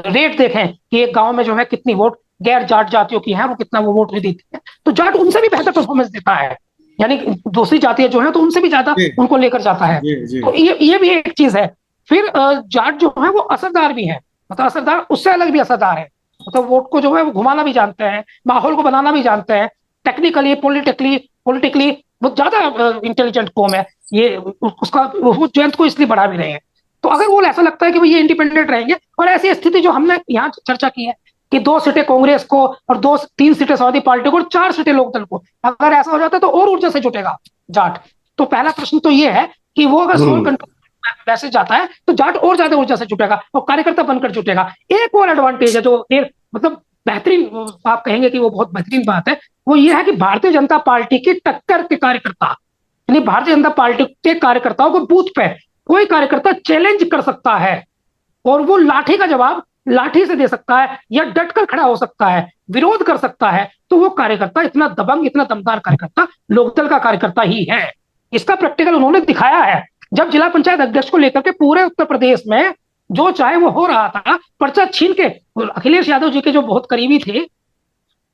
C: रेट देखें कि एक गांव में जो है कितनी वोट गैर जाट जातियों की है, वो कितना वो वोट भी देती है, तो जाट उनसे भी बेहतर परफॉर्मेंस देता है, यानी दूसरी जातियां जो है तो उनसे भी ज्यादा उनको लेकर जाता है। तो ये भी एक चीज है। फिर जाट जो है वो असरदार भी है, मतलब असरदार, उससे अलग भी असरदार है, मतलब वोट को जो है वो घुमाना भी जानते हैं, माहौल को बनाना भी जानते हैं, टेक्निकली, पॉलिटिकली वो ज्यादा इंटेलिजेंट कौम है। ये उसका वो जयंत को इसलिए बढ़ा भी रहे हैं। तो अगर वो ऐसा लगता है कि भाई ये इंडिपेंडेंट रहेंगे, और ऐसी स्थिति जो हमने यहाँ चर्चा की है कि 2 सीटें कांग्रेस को और 3 सीटें समाजवादी पार्टी को और 4 सीटें लोकदल को, अगर ऐसा हो जाता है तो और ऊर्जा से जुटेगा जाट। तो पहला प्रश्न तो ये है कि वो अगर सोल कंट्रोल वैसे जाता है तो जाट और ज्यादा ऊर्जा से जुटेगा और कार्यकर्ता बनकर जुटेगा। एक और एडवांटेज है जो मतलब बेहतरीन, आप कहेंगे कि वो बहुत बेहतरीन बात है, वो ये है कि भारतीय जनता पार्टी की टक्कर के कार्यकर्ता, यानी भारतीय जनता पार्टी के कार्यकर्ताओं को बूथ पे कोई कार्यकर्ता चैलेंज कर सकता है और वो लाठी का जवाब लाठी से दे सकता है या डटकर खड़ा हो सकता है, विरोध कर सकता है। तो वो कार्यकर्ता इतना दबंग, इतना दमदार कार्यकर्ता लोकदल का कार्यकर्ता ही है। इसका प्रैक्टिकल उन्होंने दिखाया है जब जिला पंचायत अध्यक्ष को लेकर के पूरे उत्तर प्रदेश में जो चाहे वो हो रहा था, पर्चा छीन के अखिलेश यादव जी के जो बहुत करीबी थे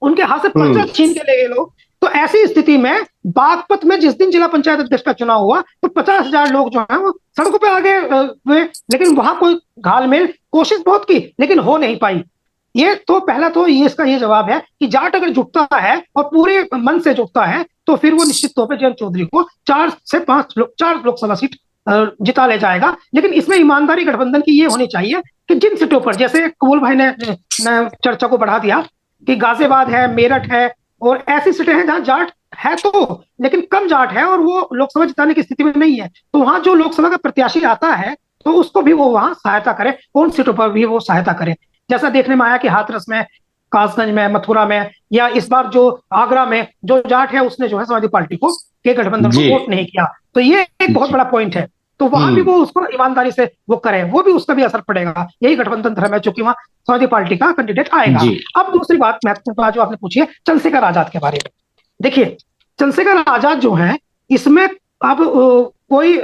C: उनके हाथ से पर्चा छीन के ले गए लोग। तो ऐसी स्थिति में बागपत में जिस दिन जिला पंचायत अध्यक्ष का चुनाव हुआ तो 50,000 लोग जो है वो सड़कों पे आ गए हुए, लेकिन वहां कोई घालमेल कोशिश बहुत की लेकिन हो नहीं पाई। ये तो पहला तो ये इसका ये जवाब है कि जाट अगर जुटता है और पूरे मन से जुटता है तो फिर वो निश्चित तौर पर जयंत चौधरी को 4 से 5 4 लोकसभा सीट जिता ले जाएगा। लेकिन इसमें ईमानदारी गठबंधन की ये होनी चाहिए कि जिन सीटों पर, जैसे कबूल भाई ने चर्चा को बढ़ा दिया कि गाजियाबाद है, मेरठ है और ऐसी सीटें हैं जहां जाट है तो लेकिन कम जाट है और वो लोकसभा जिताने की स्थिति में नहीं है, तो वहां जो लोकसभा का प्रत्याशी आता है तो उसको भी वो वहां सहायता करे, उन सीटों पर भी वो सहायता करे। जैसा देखने में आया कि हाथरस में, कासगंज में, मथुरा में या इस बार जो आगरा में जो जाट है उसने जो है समाजवादी पार्टी को के गठबंधन को वोट नहीं किया, तो ये एक बहुत बड़ा पॉइंट है। तो वहां भी वो उसको ईमानदारी से वो करे, वो भी उसका भी असर पड़ेगा। यही गठबंधन धर्म है चूंकि वहां समाजवादी पार्टी का कैंडिडेट आएगा। अब दूसरी बात महत्वपूर्ण बात जो आपने पूछी है चंद्रशेखर आजाद के बारे में, देखिए चंद्रशेखर आजाद जो है इसमें अब कोई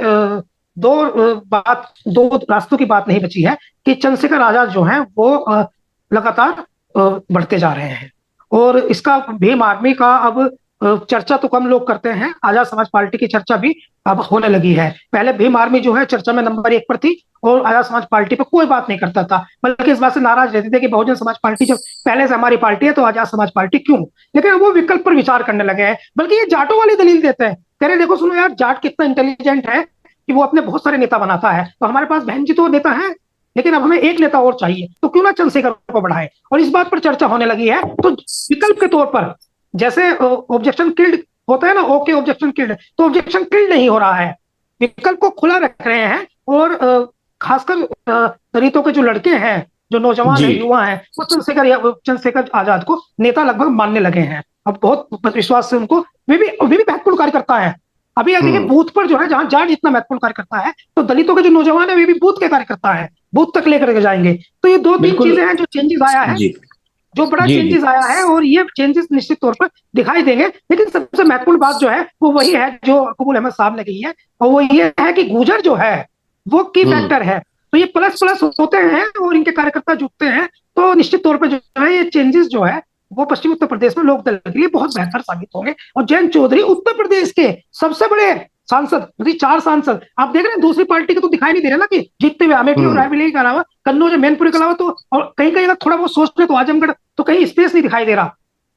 C: दो रास्तों की बात नहीं बची है कि चंद्रशेखर आजाद जो है वो लगातार बढ़ते जा रहे हैं और इसका भीम आर्मी का अब चर्चा तो कम लोग करते हैं, आजाद समाज पार्टी की चर्चा भी अब होने लगी है। पहले भीम आर्मी जो है चर्चा में नंबर 1 पर थी और आजाद समाज पार्टी पे कोई बात नहीं करता था, बल्कि इस बात से नाराज रहते थे कि बहुजन समाज पार्टी जब पहले से हमारी पार्टी है तो आजाद समाज पार्टी क्यों। लेकिन वो विकल्प पर विचार करने लगे हैं, बल्कि ये जाटों वाली दलील देते हैं, कह रहे देखो सुनो यार, जाट कितना इंटेलिजेंट है कि वो अपने बहुत सारे नेता बनाता है, तो हमारे पास बहन जी तो नेता है लेकिन अब हमें एक नेता और चाहिए, तो क्यों ना चंद्रशेखर को बढ़ाए। और इस बात पर चर्चा होने लगी है। तो विकल्प के तौर पर जैसे ऑब्जेक्शन किल्ड होता है ना, ओके ऑब्जेक्शन किल्ड, तो ऑब्जेक्शन किल्ड नहीं हो रहा है, विकल्प को खुला रख रहे हैं। और खासकर दलितों के जो लड़के हैं, जो नौजवान हैं, युवा हैं, वो चंद्रशेखर आजाद को नेता लगभग मानने लगे हैं। अब बहुत विश्वास से उनको वे भी महत्वपूर्ण कार्य करता है। अभी देखिए बूथ पर जो है जहां जाट जितना महत्वपूर्ण कार्य करता है, तो दलितों के जो नौजवान है वे भी बूथ के कार्यकर्ता है, बूथ तक लेकर के जाएंगे। तो ये 2-3 चीजें हैं जो चेंजेस आया है, जो बड़ा चेंजेस आया है और ये चेंजेस निश्चित तौर पर दिखाई देंगे। लेकिन सबसे महत्वपूर्ण बात जो है वो वही है जो कबूल अहमद साहब ने कही है, और वो ये है कि गुर्जर जो है वो की फैक्टर है। तो ये प्लस होते हैं और इनके कार्यकर्ता जुटते हैं, तो निश्चित तौर पर जो है ये चेंजेस जो है वो पश्चिमी उत्तर प्रदेश में लोकदल के लिए बहुत बेहतर साबित होंगे। और जयंत चौधरी उत्तर प्रदेश के सबसे बड़े सांसद, 4 सांसद आप देख रहे हैं, दूसरी पार्टी के तो दिखाई नहीं दे रहा ना कि जीतते हुए। अमेठी और रायबरेली के अलावा, कन्नौज और मैनपुरी के अलावा तो और कहीं अगर थोड़ा बहुत सोच ले तो आजमगढ़ तो कहीं स्पेस नहीं दिखाई दे रहा।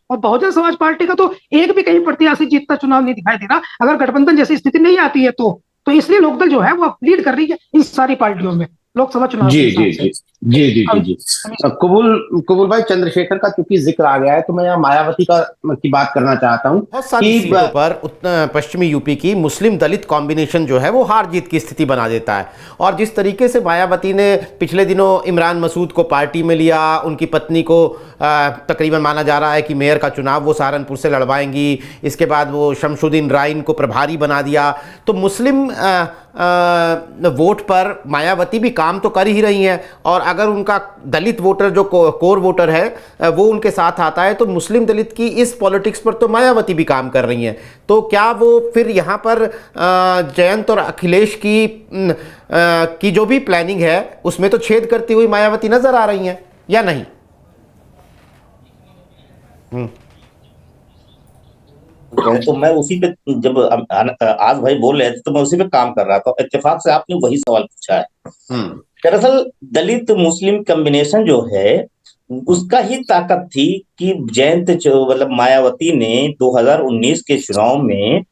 C: और बहुजन समाज पार्टी का तो एक भी कहीं प्रत्याशी जीतता चुनाव नहीं दिखाई दे रहा, अगर गठबंधन जैसी स्थिति नहीं आती है तो इसलिए लोकदल जो है वो लीड कर रही है इन सारी पार्टियों में लोकसभा चुनाव।
A: जी। कबूल भाई, चंद्रशेखर का चूंकि जिक्र आ गया है तो मैं यहाँ मायावती की बात करना चाहता हूँ। बहुत सारी सीटों पर पश्चिमी यूपी की मुस्लिम दलित कॉम्बिनेशन जो है वो हार जीत की स्थिति बना देता है। और जिस तरीके से मायावती ने पिछले दिनों इमरान मसूद को पार्टी में लिया, उनकी पत्नी को तकरीबन माना जा रहा है कि मेयर का चुनाव वो सहारनपुर से लड़वाएंगी, इसके बाद वो शमशुद्दीन राइन को प्रभारी बना दिया, तो मुस्लिम वोट पर मायावती भी काम तो कर ही रही हैं। और अगर उनका दलित वोटर जो कोर वोटर है वो उनके साथ आता है तो मुस्लिम दलित की इस पॉलिटिक्स पर तो मायावती भी काम कर रही हैं। तो क्या वो फिर यहाँ पर जयंत और अखिलेश की जो भी प्लानिंग है उसमें तो छेद करती हुई मायावती नजर आ रही हैं या नहीं?
B: तो मैं उसी पे, जब आज भाई बोल रहे थे तो मैं उसी पे काम कर रहा था, इत्तेफाक से आपने वही सवाल पूछा है। दरअसल दलित मुस्लिम कॉम्बिनेशन जो है उसका ही ताकत थी कि जयंत मतलब मायावती ने 2019 के चुनाव में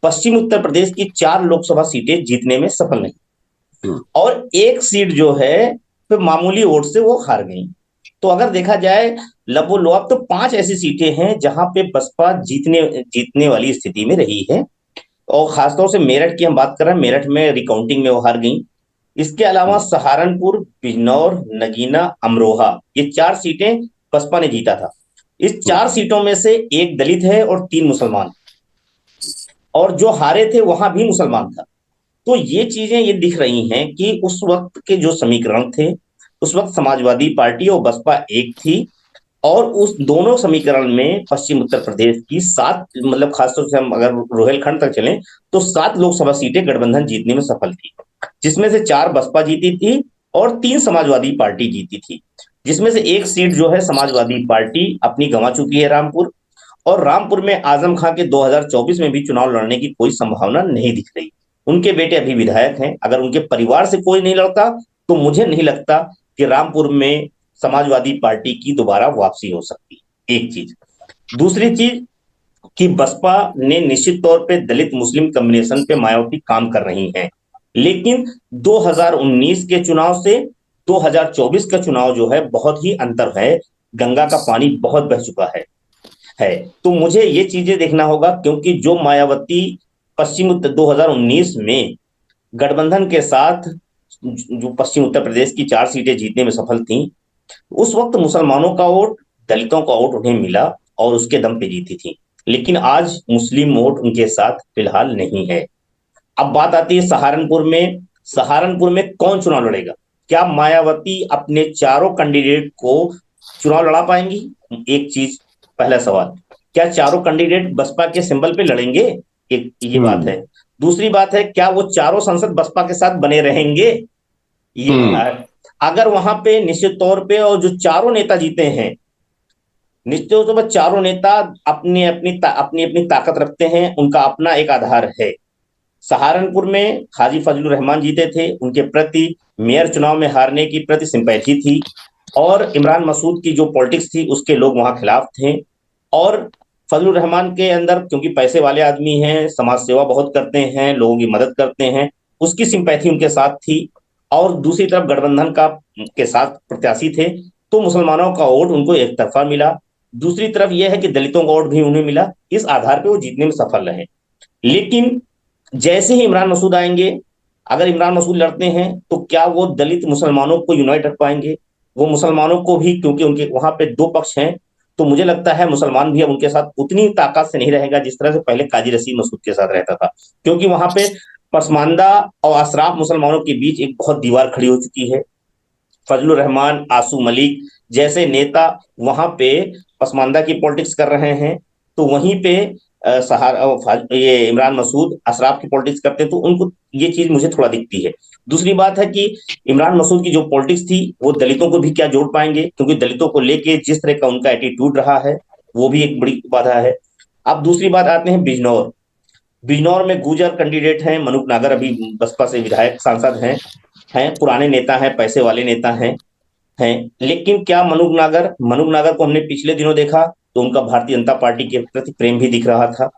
B: पश्चिम उत्तर प्रदेश की 4 लोकसभा सीटें जीतने में सफल नहीं, और एक सीट जो है फिर मामूली वोट से वो हार गई। तो अगर देखा जाए लबोलुआब तो 5 ऐसी सीटें हैं जहां पे बसपा जीतने वाली स्थिति में रही है, और खासतौर से मेरठ की हम बात कर रहे हैं, मेरठ में रिकाउंटिंग में वो हार गई। इसके अलावा सहारनपुर, बिजनौर, नगीना, अमरोहा, ये 4 सीटें बसपा ने जीता था। इस 4 सीटों में से एक दलित है और 3 मुसलमान, और जो हारे थे वहां भी मुसलमान था। तो ये चीजें ये दिख रही हैं कि उस वक्त के जो समीकरण थे, उस वक्त समाजवादी पार्टी और बसपा एक थी, और उस दोनों समीकरण में पश्चिम उत्तर प्रदेश की 7, मतलब खासतौर से हम अगर रोहेलखंड तक चलें तो 7 लोकसभा सीटें गठबंधन जीतने में सफल थी, जिसमें से 4 बसपा जीती थी और 3 समाजवादी पार्टी जीती थी, जिसमें से एक सीट जो है समाजवादी पार्टी अपनी गंवा चुकी है, रामपुर। और रामपुर में आजम खां के 2024 में भी चुनाव लड़ने की कोई संभावना नहीं दिख रही। उनके बेटे अभी विधायक हैं, अगर उनके परिवार से कोई नहीं लड़ता तो मुझे नहीं लगता कि रामपुर में समाजवादी पार्टी की दोबारा वापसी हो सकती है। एक चीज। दूसरी चीज कि बसपा ने निश्चित तौर पे दलित मुस्लिम कॉम्बिनेशन पे मायावती काम कर रही है, लेकिन 2019 के चुनाव से 2024 का चुनाव जो है बहुत ही अंतर है, गंगा का पानी बहुत बह चुका है। तो मुझे ये चीजें देखना होगा, क्योंकि जो मायावती पश्चिम उत्तर 2019 में गठबंधन के साथ जो पश्चिम उत्तर प्रदेश की 4 सीटें जीतने में सफल थी, उस वक्त मुसलमानों का वोट, दलितों का वोट उन्हें मिला और उसके दम पे जीती थी, लेकिन आज मुस्लिम वोट उनके साथ फिलहाल नहीं है। अब बात आती है सहारनपुर में। सहारनपुर में कौन चुनाव लड़ेगा? क्या मायावती अपने चारों कैंडिडेट को चुनाव लड़ा पाएंगी? एक चीज, पहला सवाल, क्या चारों कैंडिडेट बसपा के सिंबल पे लड़ेंगे? एक ये बात है। दूसरी बात है, क्या वो चारों सांसद बसपा के साथ बने रहेंगे? ये अगर वहां पे निश्चित तौर पे, और जो चारों नेता जीते हैं, निश्चित तौर पर चारों नेता अपनी अपनी ताकत रखते हैं, उनका अपना एक आधार है। सहारनपुर में हाजी फजलुर रहमान जीते थे, उनके प्रति मेयर चुनाव में हारने की प्रति सिंपैथी थी, और इमरान मसूद की जो पॉलिटिक्स थी उसके लोग वहां खिलाफ थे। और फजलुर रहमान के अंदर, क्योंकि पैसे वाले आदमी हैं, समाज सेवा बहुत करते हैं, लोगों की मदद करते हैं, उसकी सिंपैथी उनके साथ थी। और दूसरी तरफ गठबंधन के साथ प्रत्याशी थे, तो मुसलमानों का वोट उनको एक तरफा मिला। दूसरी तरफ यह है कि दलितों का वोट भी उन्हें मिला। इस आधार पर वो जीतने में सफल रहे। लेकिन जैसे ही इमरान मसूद आएंगे, अगर इमरान मसूद लड़ते हैं, तो क्या वो दलित मुसलमानों को यूनाइट रख पाएंगे? वो मुसलमानों को भी, क्योंकि उनके वहां पे 2 पक्ष हैं, तो मुझे लगता है मुसलमान भी अब उनके साथ उतनी ताकत से नहीं रहेगा जिस तरह से पहले काजी रशीद मसूद के साथ रहता था, क्योंकि वहां पे पसमानदा और अशराफ मुसलमानों के बीच एक बहुत दीवार खड़ी हो चुकी है। फजलुर रहमान, आसू मलिक जैसे नेता वहां पे पसमानदा की पॉलिटिक्स कर रहे हैं, तो वहीं पे ये इमरान मसूद अशराफ की पॉलिटिक्स करते हैं, तो उनको ये चीज मुझे थोड़ा दिखती है। दूसरी बात है कि इमरान मसूद की जो पॉलिटिक्स थी वो दलितों को भी क्या जोड़ पाएंगे, क्योंकि दलितों को लेके जिस तरह का उनका एटीट्यूड रहा है वो भी एक बड़ी बाधा है। अब दूसरी बात आते हैं बिजनौर। बिजनौर में गुर्जर कैंडिडेट हैं, मनुक नागर अभी बसपा से विधायक सांसद हैं, पुराने नेता हैं, पैसे वाले नेता हैं। लेकिन क्या मनुक नागर को हमने पिछले दिनों देखा तो उनका भारतीय जनता पार्टी के प्रति प्रेम भी दिख रहा था,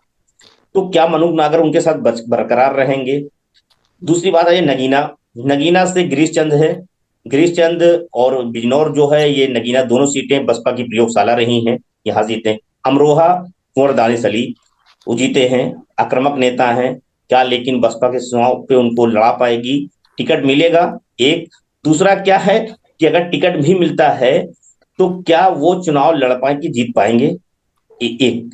B: तो क्या मनुक नागर उनके साथ बरकरार रहेंगे? दूसरी बात है नगीना से गिरीश चंद है। गिरीश चंद और बिजनौर जो है, ये नगीना दोनों सीटें बसपा की प्रयोगशाला रही हैं, यहाँ जीते। अमरोहा कुंवर दानिश अली वो जीते हैं, आक्रामक नेता हैं, क्या लेकिन बसपा के चुनाव पे उनको लड़ा पाएगी? टिकट मिलेगा? एक। दूसरा क्या है कि अगर टिकट भी मिलता है तो क्या वो चुनाव लड़ पाएंगे, जीत पाएंगे? एक।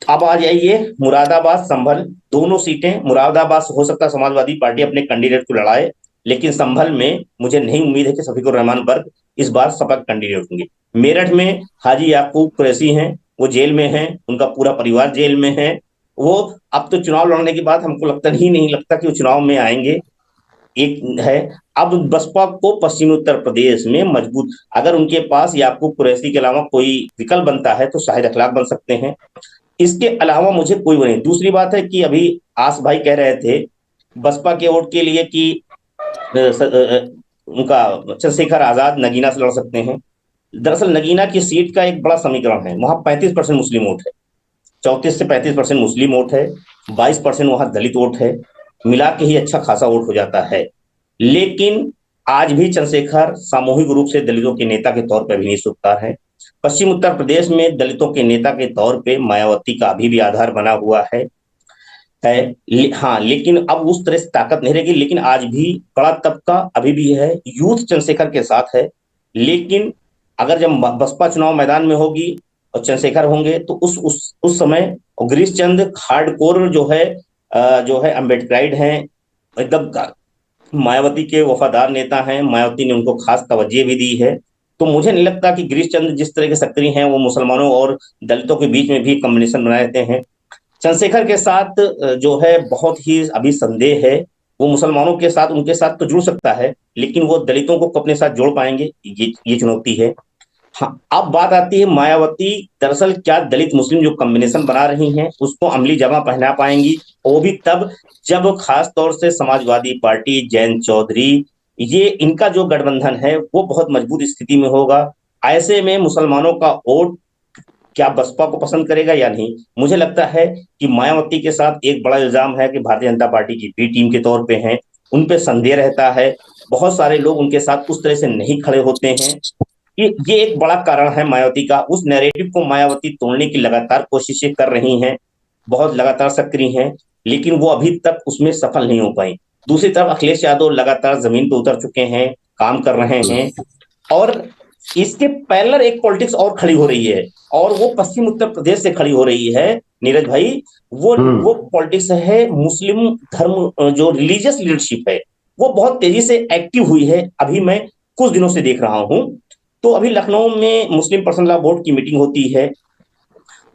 B: अब आ जाइए मुरादाबाद संभल, दोनों सीटें। मुरादाबाद हो सकता है समाजवादी पार्टी अपने कैंडिडेट को लड़ाए, लेकिन संभल में मुझे नहीं उम्मीद है कि शफीकुर रहमान बर्क इस बार सपा कैंडिडेट होंगे। मेरठ में हाजी याकूब कुरैशी हैं, वो जेल में हैं, उनका पूरा परिवार जेल में है। वो अब तो चुनाव लड़ने के बाद हमको लगता नहीं लगता कि वो चुनाव में आएंगे। एक है। अब बसपा को पश्चिमी उत्तर प्रदेश में मजबूत, अगर उनके पास याकूब कुरैशी के अलावा कोई विकल्प बनता है तो शाहिद अखलाक बन सकते हैं। इसके अलावा मुझे कोई नहीं। दूसरी बात है कि अभी आस भाई कह रहे थे बसपा के वोट के लिए कि उनका चंद्रशेखर आजाद नगीना से लड़ सकते हैं। दरअसल नगीना की सीट का एक बड़ा समीकरण है, वहां 35% मुस्लिम वोट है, 34 से 35% मुस्लिम वोट है, 22% वहां दलित वोट है, मिला के ही अच्छा खासा वोट हो जाता है। लेकिन आज भी चंद्रशेखर सामूहिक रूप से दलितों के नेता के तौर पर अभी नहीं स्वीकार है। पश्चिम उत्तर प्रदेश में दलितों के नेता के तौर पे मायावती का अभी भी आधार बना हुआ है। हाँ, लेकिन अब उस तरह से ताकत नहीं रहेगी। लेकिन आज भी बड़ा तबका अभी भी है, यूथ चंद्रशेखर के साथ है। लेकिन अगर जब बसपा चुनाव मैदान में होगी और चंद्रशेखर होंगे तो उस समय गिरीश चंद्र हार्डकोर जो है अम्बेडकराइड हैं, एकदम मायावती के वफादार नेता हैं। मायावती ने उनको खास तवज्जो भी दी है। तो मुझे नहीं लगता कि गिरीश चंद्र जिस तरह के सक्रिय हैं वो मुसलमानों और दलितों के बीच में भी कॉम्बिनेशन बनाए रहते हैं। चंद्रशेखर के साथ जो है बहुत ही अभी संदेह है। वो मुसलमानों के साथ, उनके साथ तो जुड़ सकता है, लेकिन वो दलितों को अपने साथ जोड़ पाएंगे, ये चुनौती है। हाँ, अब बात आती है मायावती दरअसल क्या दलित मुस्लिम जो कॉम्बिनेशन बना रही हैं उसको अमली जमा पहना पाएंगी, वो भी तब जब खास तौर से समाजवादी पार्टी, जयंत चौधरी, ये इनका जो गठबंधन है वो बहुत मजबूत स्थिति में होगा। ऐसे में मुसलमानों का वोट क्या बसपा को पसंद करेगा या नहीं। मुझे लगता है कि मायावती के साथ एक बड़ा इल्जाम है कि भारतीय जनता पार्टी की बी टीम के तौर पे हैं, उन पे संदेह रहता है। बहुत सारे लोग उनके साथ उस तरह से नहीं खड़े होते हैं। ये एक बड़ा कारण है मायावती का। उस नैरेटिव को मायावती तोड़ने की लगातार कोशिशें कर रही हैं, बहुत लगातार सक्रिय हैं, लेकिन वो अभी तक उसमें सफल नहीं हो पाई। दूसरी तरफ अखिलेश यादव लगातार जमीन पर उतर चुके हैं, काम कर रहे हैं, और इसके पैरेलल एक पॉलिटिक्स और खड़ी हो रही है, और वो पश्चिम उत्तर प्रदेश से खड़ी हो रही है नीरज भाई। वो पॉलिटिक्स है मुस्लिम धर्म, जो रिलीजियस लीडरशिप है वो बहुत तेजी से एक्टिव हुई है। अभी मैं कुछ दिनों से देख रहा हूं, तो अभी लखनऊ में मुस्लिम पर्सनल लॉ बोर्ड की मीटिंग होती है,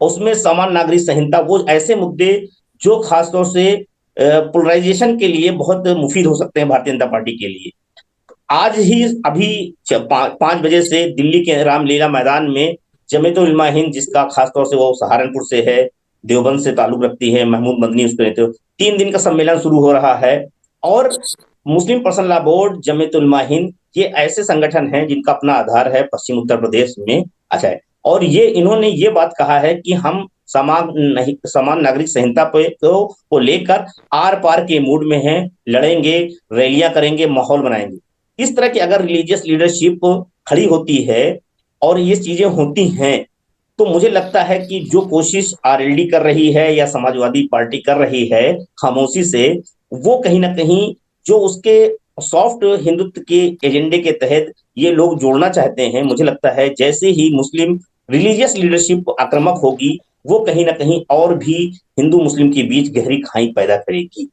B: उसमें समान नागरिक संहिता, वो ऐसे मुद्दे जो खासतौर से पोलराइजेशन के लिए बहुत मुफीद हो सकते हैं भारतीय जनता पार्टी के लिए। आज ही अभी 5 बजे से दिल्ली के रामलीला मैदान में जमीयतुल उलमा हिंद, जिसका खासतौर से वो सहारनपुर से है, देवबंद से ताल्लुक रखती है, महमूद मदनी उसके नेतृत्व, 3 दिन का सम्मेलन शुरू हो रहा है। और मुस्लिम पर्सनल लॉ बोर्ड, जमीयतुल उलमा हिंद, ये ऐसे संगठन हैं जिनका अपना आधार है पश्चिम उत्तर प्रदेश में। अच्छा है, और इन्होंने ये बात कहा है कि हम समान नागरिक संहिता को लेकर आर पार के मूड में हैं, लड़ेंगे, रैलियां करेंगे, माहौल बनाएंगे। इस तरह की अगर रिलीजियस लीडरशिप खड़ी होती है और ये चीजें होती हैं, तो मुझे लगता है कि जो कोशिश आरएलडी कर रही है या समाजवादी पार्टी कर रही है खामोशी से, वो कहीं ना कहीं जो उसके सॉफ्ट हिंदुत्व के एजेंडे के तहत ये लोग जोड़ना चाहते हैं, मुझे लगता है जैसे ही मुस्लिम रिलीजियस लीडरशिप आक्रामक होगी, वो कहीं ना कहीं और भी हिंदू मुस्लिम के बीच गहरी खाई पैदा करेगी।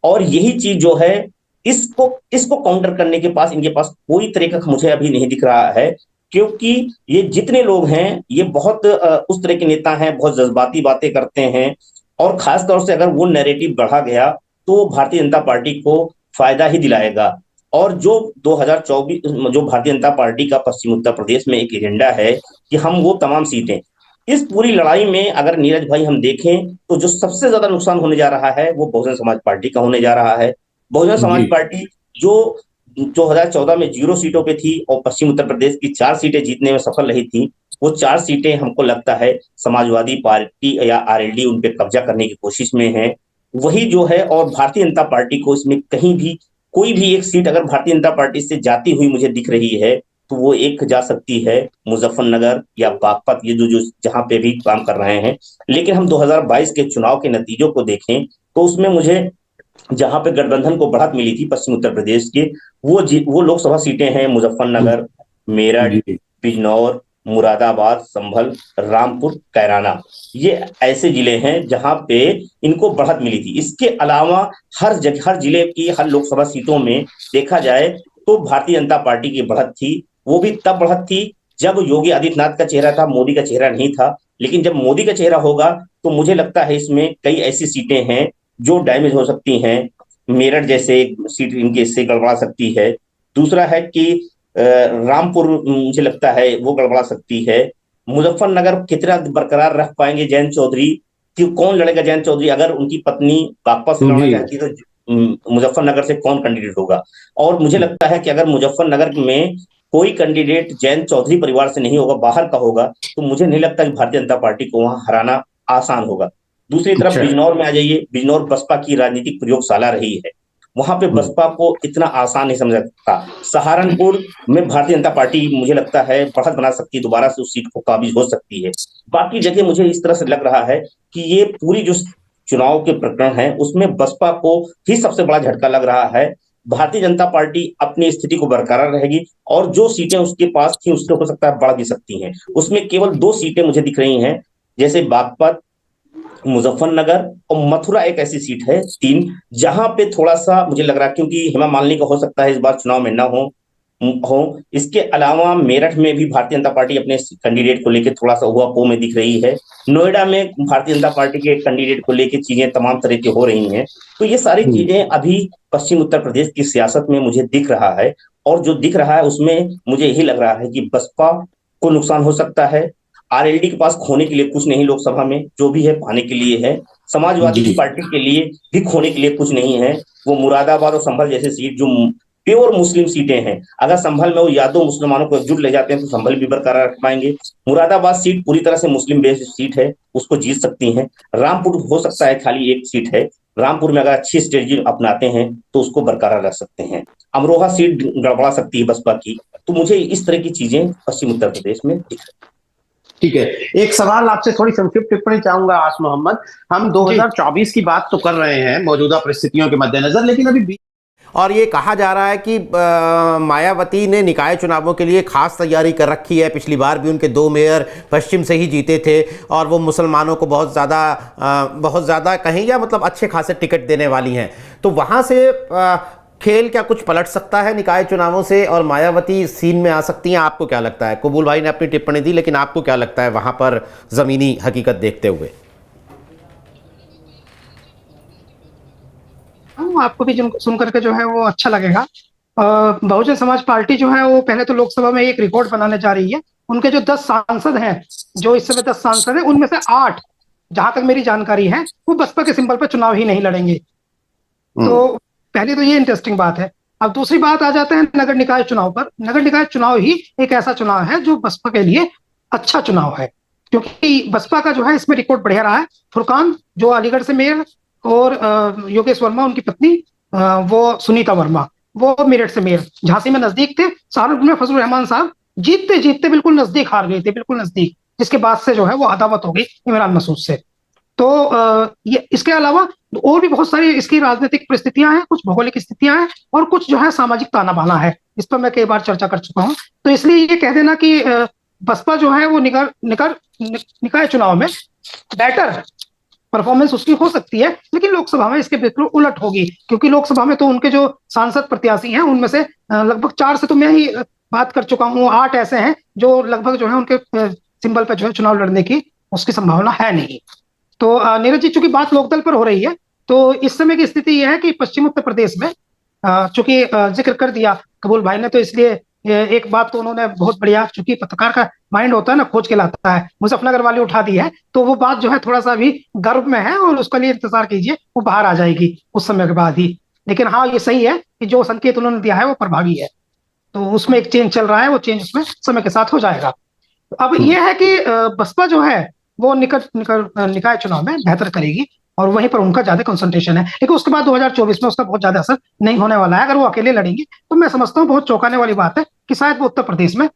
B: और यही चीज जो है, इसको काउंटर करने के पास इनके पास कोई तरीका मुझे अभी नहीं दिख रहा है, क्योंकि ये जितने लोग हैं ये बहुत उस तरह के नेता हैं, बहुत जज्बाती बातें करते हैं, और खासतौर से अगर वो नैरेटिव बढ़ा गया तो भारतीय जनता पार्टी को फायदा ही दिलाएगा। और जो 2024 जो भारतीय जनता पार्टी का पश्चिम उत्तर प्रदेश में एक एजेंडा है कि हम वो तमाम सीटें, इस पूरी लड़ाई में अगर नीरज भाई हम देखें तो जो सबसे ज्यादा नुकसान होने जा रहा है वो बहुजन समाज पार्टी का होने जा रहा है। बहुजन समाज पार्टी जो 2014 में 0 सीटों पे थी और पश्चिम उत्तर प्रदेश की 4 सीटें जीतने में सफल रही थी, वो 4 सीटें हमको लगता है समाजवादी पार्टी या आरएलडी उन पे कब्जा करने की कोशिश में है, वही जो है। और भारतीय जनता पार्टी को इसमें कहीं भी कोई भी एक सीट अगर भारतीय जनता पार्टी से जाती हुई मुझे दिख रही है तो वो एक जा सकती है मुजफ्फरनगर या बागपत, ये जो जहां पे भी काम कर रहे हैं। लेकिन हम 2022 के चुनाव के नतीजों को देखें तो उसमें मुझे जहां पे गठबंधन को बढ़त मिली थी पश्चिम उत्तर प्रदेश के, वो लोकसभा सीटें हैं मुजफ्फरनगर, मेरठ, बिजनौर, मुरादाबाद, संभल, रामपुर, कैराना, ये ऐसे जिले हैं जहां पे इनको बढ़त मिली थी। इसके अलावा हर जिले की हर लोकसभा सीटों में देखा जाए तो भारतीय जनता पार्टी की बढ़त थी। वो भी तब बढ़त थी जब योगी आदित्यनाथ का चेहरा था, मोदी का चेहरा नहीं था। लेकिन जब मोदी का चेहरा होगा तो मुझे लगता है इसमें कई ऐसी सीटें हैं जो डैमेज हो सकती हैं। मेरठ जैसे सीट इनके इससे गड़बड़ा सकती है। दूसरा है कि रामपुर मुझे लगता है वो गड़बड़ा सकती है। मुजफ्फरनगर कितना बरकरार रख पाएंगे जयंत चौधरी, कि कौन लड़ेगा जयंत चौधरी, अगर उनकी पत्नी वापस लड़ना चाहती है तो मुजफ्फरनगर से कौन कैंडिडेट होगा। और मुझे लगता है कि अगर मुजफ्फरनगर में कोई कैंडिडेट जयंत चौधरी परिवार से नहीं होगा, बाहर का होगा, तो मुझे नहीं लगता कि भारतीय जनता पार्टी को वहां हराना आसान होगा। दूसरी तरफ
A: अच्छा।
B: बिजनौर में आ जाइए, बिजनौर बसपा की राजनीतिक प्रयोगशाला रही है, वहां पे बसपा को इतना आसान नहीं समझा सकता। सहारनपुर में भारतीय जनता पार्टी मुझे लगता है बढ़त बना सकती है, दोबारा से उस सीट को काबिज हो सकती है। बाकी जगह मुझे इस तरह से लग रहा है कि ये पूरी जो चुनाव के प्रकरण है उसमें बसपा को ही सबसे बड़ा झटका लग रहा है। भारतीय जनता पार्टी अपनी स्थिति को बरकरार रहेगी और जो सीटें उसके पास थी उससे हो सकता है बढ़ भी सकती हैं। उसमें केवल 2 सीटें मुझे दिख रही हैं, जैसे बागपत, मुजफ्फरनगर और मथुरा एक ऐसी सीट है, 3, जहां पे थोड़ा सा मुझे लग रहा है, क्योंकि हेमा मालिनी का हो सकता है इस बार चुनाव में न हो। इसके अलावा मेरठ में भी भारतीय जनता पार्टी अपने कैंडिडेट को लेकर थोड़ा सा उहापोह में दिख रही है। नोएडा में भारतीय जनता पार्टी के कैंडिडेट को लेकर चीजें तमाम तरह की हो रही हैं। तो ये सारी चीजें अभी पश्चिम उत्तर प्रदेश की सियासत में मुझे दिख रहा है, और जो दिख रहा है उसमें मुझे यही लग रहा है कि बसपा को नुकसान हो सकता है। आरएलडी के पास खोने के लिए कुछ नहीं, लोकसभा में जो भी है पाने के लिए है। समाजवादी पार्टी के लिए भी खोने के लिए कुछ नहीं है। वो मुरादाबाद और संभल जैसे सीट जो प्योर मुस्लिम सीटें हैं, अगर संभल में वो यादव मुसलमानों को एकजुट ले जाते हैं तो संभल भी बरकरार रख पाएंगे। मुरादाबाद सीट पूरी तरह से मुस्लिम बेस्ड सीट है, उसको जीत सकती हैं। रामपुर हो सकता है खाली एक सीट है, रामपुर में अगर अच्छी स्ट्रेटजी अपनाते हैं तो उसको बरकरार रख सकते हैं। अमरोहा सीट गड़बड़ा सकती है बसपा की। तो मुझे इस तरह की चीजें पश्चिम उत्तर प्रदेश में दिख रही है।
A: ठीक है, एक सवाल आपसे थोड़ी संक्षिप्त टिप्पणी चाहूंगा आस मोहम्मद। हम 2024 की बात तो कर रहे हैं मौजूदा परिस्थितियों के मद्देनजर, लेकिन अभी और ये कहा जा रहा है कि मायावती ने निकाय चुनावों के लिए खास तैयारी कर रखी है। पिछली बार भी उनके 2 मेयर पश्चिम से ही जीते थे और वो मुसलमानों को बहुत ज़्यादा कहें या मतलब अच्छे खासे टिकट देने वाली हैं। तो वहाँ से खेल क्या कुछ पलट सकता है निकाय चुनावों से और मायावती सीन में आ सकती हैं? आपको क्या लगता है? कबूल भाई ने अपनी टिप्पणी दी, लेकिन आपको क्या लगता है वहाँ पर ज़मीनी हकीकत देखते हुए?
C: आपको भी सुन करके जो है वो अच्छा लगेगा। बहुजन समाज पार्टी जो है वो पहले तो लोकसभा में एक रिकॉर्ड बनाने जा रही है। उनके जो 10 सांसद हैं, जो इस समय 10 सांसद हैं, उनमें से 8, जहां तक मेरी जानकारी है, वो बसपा के सिंबल पर चुनाव ही नहीं लड़ेंगे। तो पहले तो ये इंटरेस्टिंग बात है। अब दूसरी बात आ जाते हैं नगर निकाय चुनाव पर। नगर निकाय चुनाव ही एक ऐसा चुनाव है जो बसपा के लिए अच्छा चुनाव है, क्योंकि बसपा का जो है इसमें रिकॉर्ड बढ़िया रहा है। फुरकान जो अलीगढ़ से मेयर और योगेश वर्मा उनकी पत्नी, वो सुनीता वर्मा, वो मेरठ से मेयर, झांसी में नजदीक थे। सहारनपुर में फजलुर रहमान साहब जीतते जीतते बिल्कुल नजदीक हार गए थे, बिल्कुल नजदीक, जिसके बाद से जो है वो अदावत हो गई इमरान मसूद से। तो ये इसके अलावा और भी बहुत सारी इसकी राजनीतिक परिस्थितियां हैं, कुछ भौगोलिक स्थितियां हैं और कुछ जो है सामाजिक ताना बाना है। इस पर मैं कई बार चर्चा कर चुका हूं। तो इसलिए ये कह देना कि बसपा जो है वो निकाय चुनाव में बेटर परफॉर्मेंस उसकी हो सकती है, लेकिन लोकसभा में इसके बिल्कुल उलट होगी, क्योंकि लोकसभा में तो उनके जो सांसद प्रत्याशी हैं उनमें से लगभग 4 से तो मैं ही बात कर चुका हूँ, 8 ऐसे हैं जो लगभग जो है उनके सिंबल पर जो है चुनाव लड़ने की उसकी संभावना है नहीं। तो नीरज जी, चूंकि बात लोकदल पर हो रही है, तो इस समय की स्थिति यह है कि पश्चिम उत्तर प्रदेश में चूंकि जिक्र कर दिया कबूल भाई ने, तो इसलिए एक बात तो उन्होंने बहुत बढ़िया, चूंकि पत्रकार का माइंड होता है ना, खोज के लाता है, मुजफ्फरनगर वाली उठा दी है, तो वो बात जो है थोड़ा सा अभी गर्भ में है और उसके लिए इंतजार कीजिए, वो बाहर आ जाएगी कुछ समय के बाद ही। लेकिन हाँ, ये सही है कि जो संकेत उन्होंने दिया है वो प्रभावी है, तो उसमें एक चेंज चल रहा है, वो चेंज उसमें समय के साथ हो जाएगा। अब यह है कि बसपा जो है वो निकाय चुनाव में बेहतर करेगी और वहीं पर उनका ज्यादा कंसंट्रेशन है, लेकिन उसके बाद 2024 में उसका बहुत ज्यादा असर नहीं होने वाला है। अगर वो अकेले लड़ेंगे तो मैं समझता हूँ बहुत चौंकाने वाली बात है कि शायद वो उत्तर प्रदेश में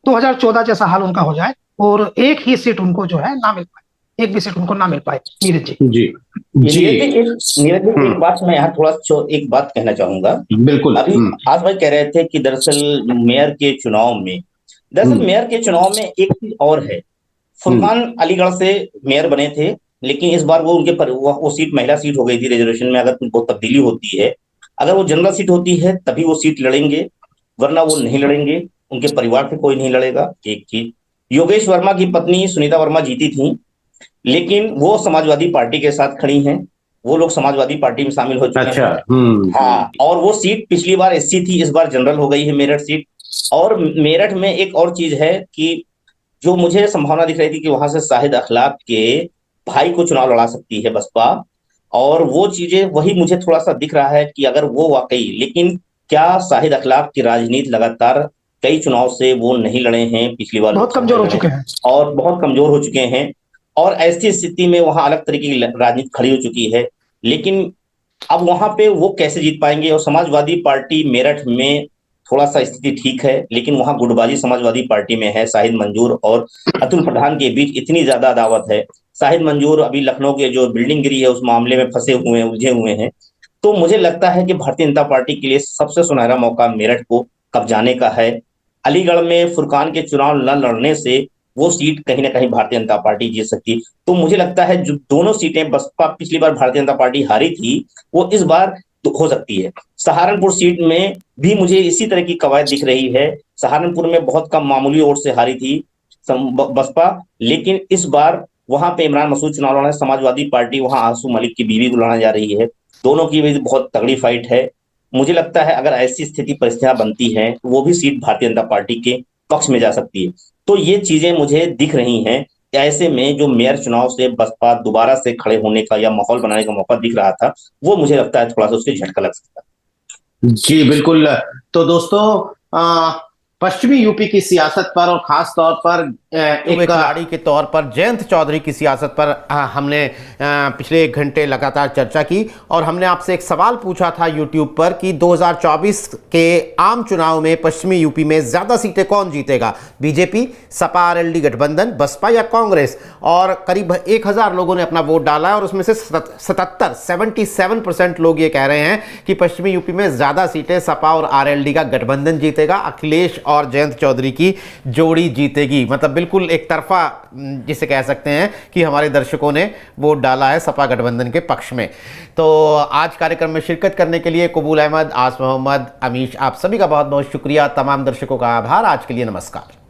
C: 2014 जैसा हाल उनका हो जाए और एक ही सीट उनको जो है ना मिल पाए, एक भी सीट उनको ना मिल पाए। नीरज जी
B: नीरज जी एक बात मैं यहाँ थोड़ा एक बात कहना चाहूंगा।
A: बिल्कुल।
B: अभी आज भाई कह रहे थे कि दरअसल मेयर के चुनाव में एक चीज और है। फुरकान अलीगढ़ से मेयर बने थे, लेकिन इस बार वो उनके वो सीट महिला सीट हो गई थी रिजर्वेशन में। अगर उनको तब्दीली होती है, अगर वो जनरल सीट होती है तभी वो सीट लड़ेंगे, वरना वो नहीं लड़ेंगे, उनके परिवार से कोई नहीं लड़ेगा। एक चीज, योगेश वर्मा की पत्नी सुनीता वर्मा जीती थी, लेकिन वो समाजवादी पार्टी के साथ खड़ी हैं, वो लोग समाजवादी पार्टी में शामिल हो चुके हैं। हाँ, और वो सीट पिछली बार एससी थी, इस बार जनरल हो गई है मेरठ सीट। और मेरठ में एक और चीज है कि जो मुझे संभावना दिख रही थी कि वहां से शाहिद अखलाक के भाई को चुनाव लड़ा सकती है बसपा, और वो चीजें वही मुझे थोड़ा सा दिख रहा है कि अगर वो वाकई, लेकिन क्या शाहिद अखलाक की राजनीति लगातार कई चुनाव से वो नहीं लड़े हैं, पिछली बार
C: बहुत कमजोर हो चुके हैं
B: और बहुत कमजोर हो चुके हैं। और ऐसी स्थिति में वहां अलग तरीके की राजनीति खड़ी हो चुकी है। लेकिन अब वहां पे वो कैसे जीत पाएंगे? और समाजवादी पार्टी मेरठ में थोड़ा सा स्थिति ठीक है, लेकिन वहां गुटबाजी समाजवादी पार्टी में है। शाहिद मंजूर और अतुल पठान के बीच इतनी ज्यादा अदावत है। शाहिद मंजूर अभी लखनऊ के जो बिल्डिंग गिरी है उस मामले में फंसे हुए हैं, उलझे हुए हैं। तो मुझे लगता है कि भारतीय जनता पार्टी के लिए सबसे सुनहरा मौका मेरठ को कब्जाने का है। अलीगढ़ में फुरकान के चुनाव न लड़ने से वो सीट कहीं ना कहीं भारतीय जनता पार्टी जीत सकती है। तो मुझे लगता है जो दोनों सीटें बसपा पिछली बार भारतीय जनता पार्टी हारी थी, वो इस बार हो सकती है। सहारनपुर सीट में भी मुझे इसी तरह की कवायद दिख रही है। सहारनपुर में बहुत कम मामूली वोट से हारी थी बसपा, लेकिन इस बार वहां पे इमरान मसूद चुनाव लड़ा है। समाजवादी पार्टी वहां आंसू मलिक की बीवी को लड़ने जा रही है। दोनों की भी बहुत तगड़ी फाइट है। मुझे लगता है अगर ऐसी स्थिति परिस्थितियां बनती हैं तो वो भी सीट भारतीय जनता पार्टी के पक्ष में जा सकती है। तो ये चीजें मुझे दिख रही हैं। ऐसे में जो मेयर चुनाव से बसपा दोबारा से खड़े होने का या माहौल बनाने का मौका दिख रहा था, वो मुझे लगता है थोड़ा सा उसके झटका लग सकता है।
A: जी बिल्कुल। तो दोस्तों, पश्चिमी यूपी की सियासत पर और खास तौर पर एक खिलाड़ी के तौर पर जयंत चौधरी की सियासत पर हमने पिछले 1 घंटे लगातार चर्चा की और हमने आपसे एक सवाल पूछा था यूट्यूब पर कि 2024 के आम चुनाव में पश्चिमी यूपी में ज्यादा सीटें कौन जीतेगा, बीजेपी, सपा आरएलडी गठबंधन, बसपा या कांग्रेस? और करीब 1000 लोगों ने अपना वोट डाला है और उसमें से 77% लोग ये कह रहे हैं कि पश्चिमी यूपी में ज्यादा सीटें सपा और आरएलडी का गठबंधन जीतेगा, अखिलेश और जयंत चौधरी की जोड़ी जीतेगी। मतलब बिल्कुल एक तरफा जिसे कह सकते हैं कि हमारे दर्शकों ने वोट डाला है सपा गठबंधन के पक्ष में। तो आज कार्यक्रम में शिरकत करने के लिए कबूल अहमद, आस मोहम्मद, अमीश, आप सभी का बहुत बहुत शुक्रिया। तमाम दर्शकों का आभार। आज के लिए नमस्कार।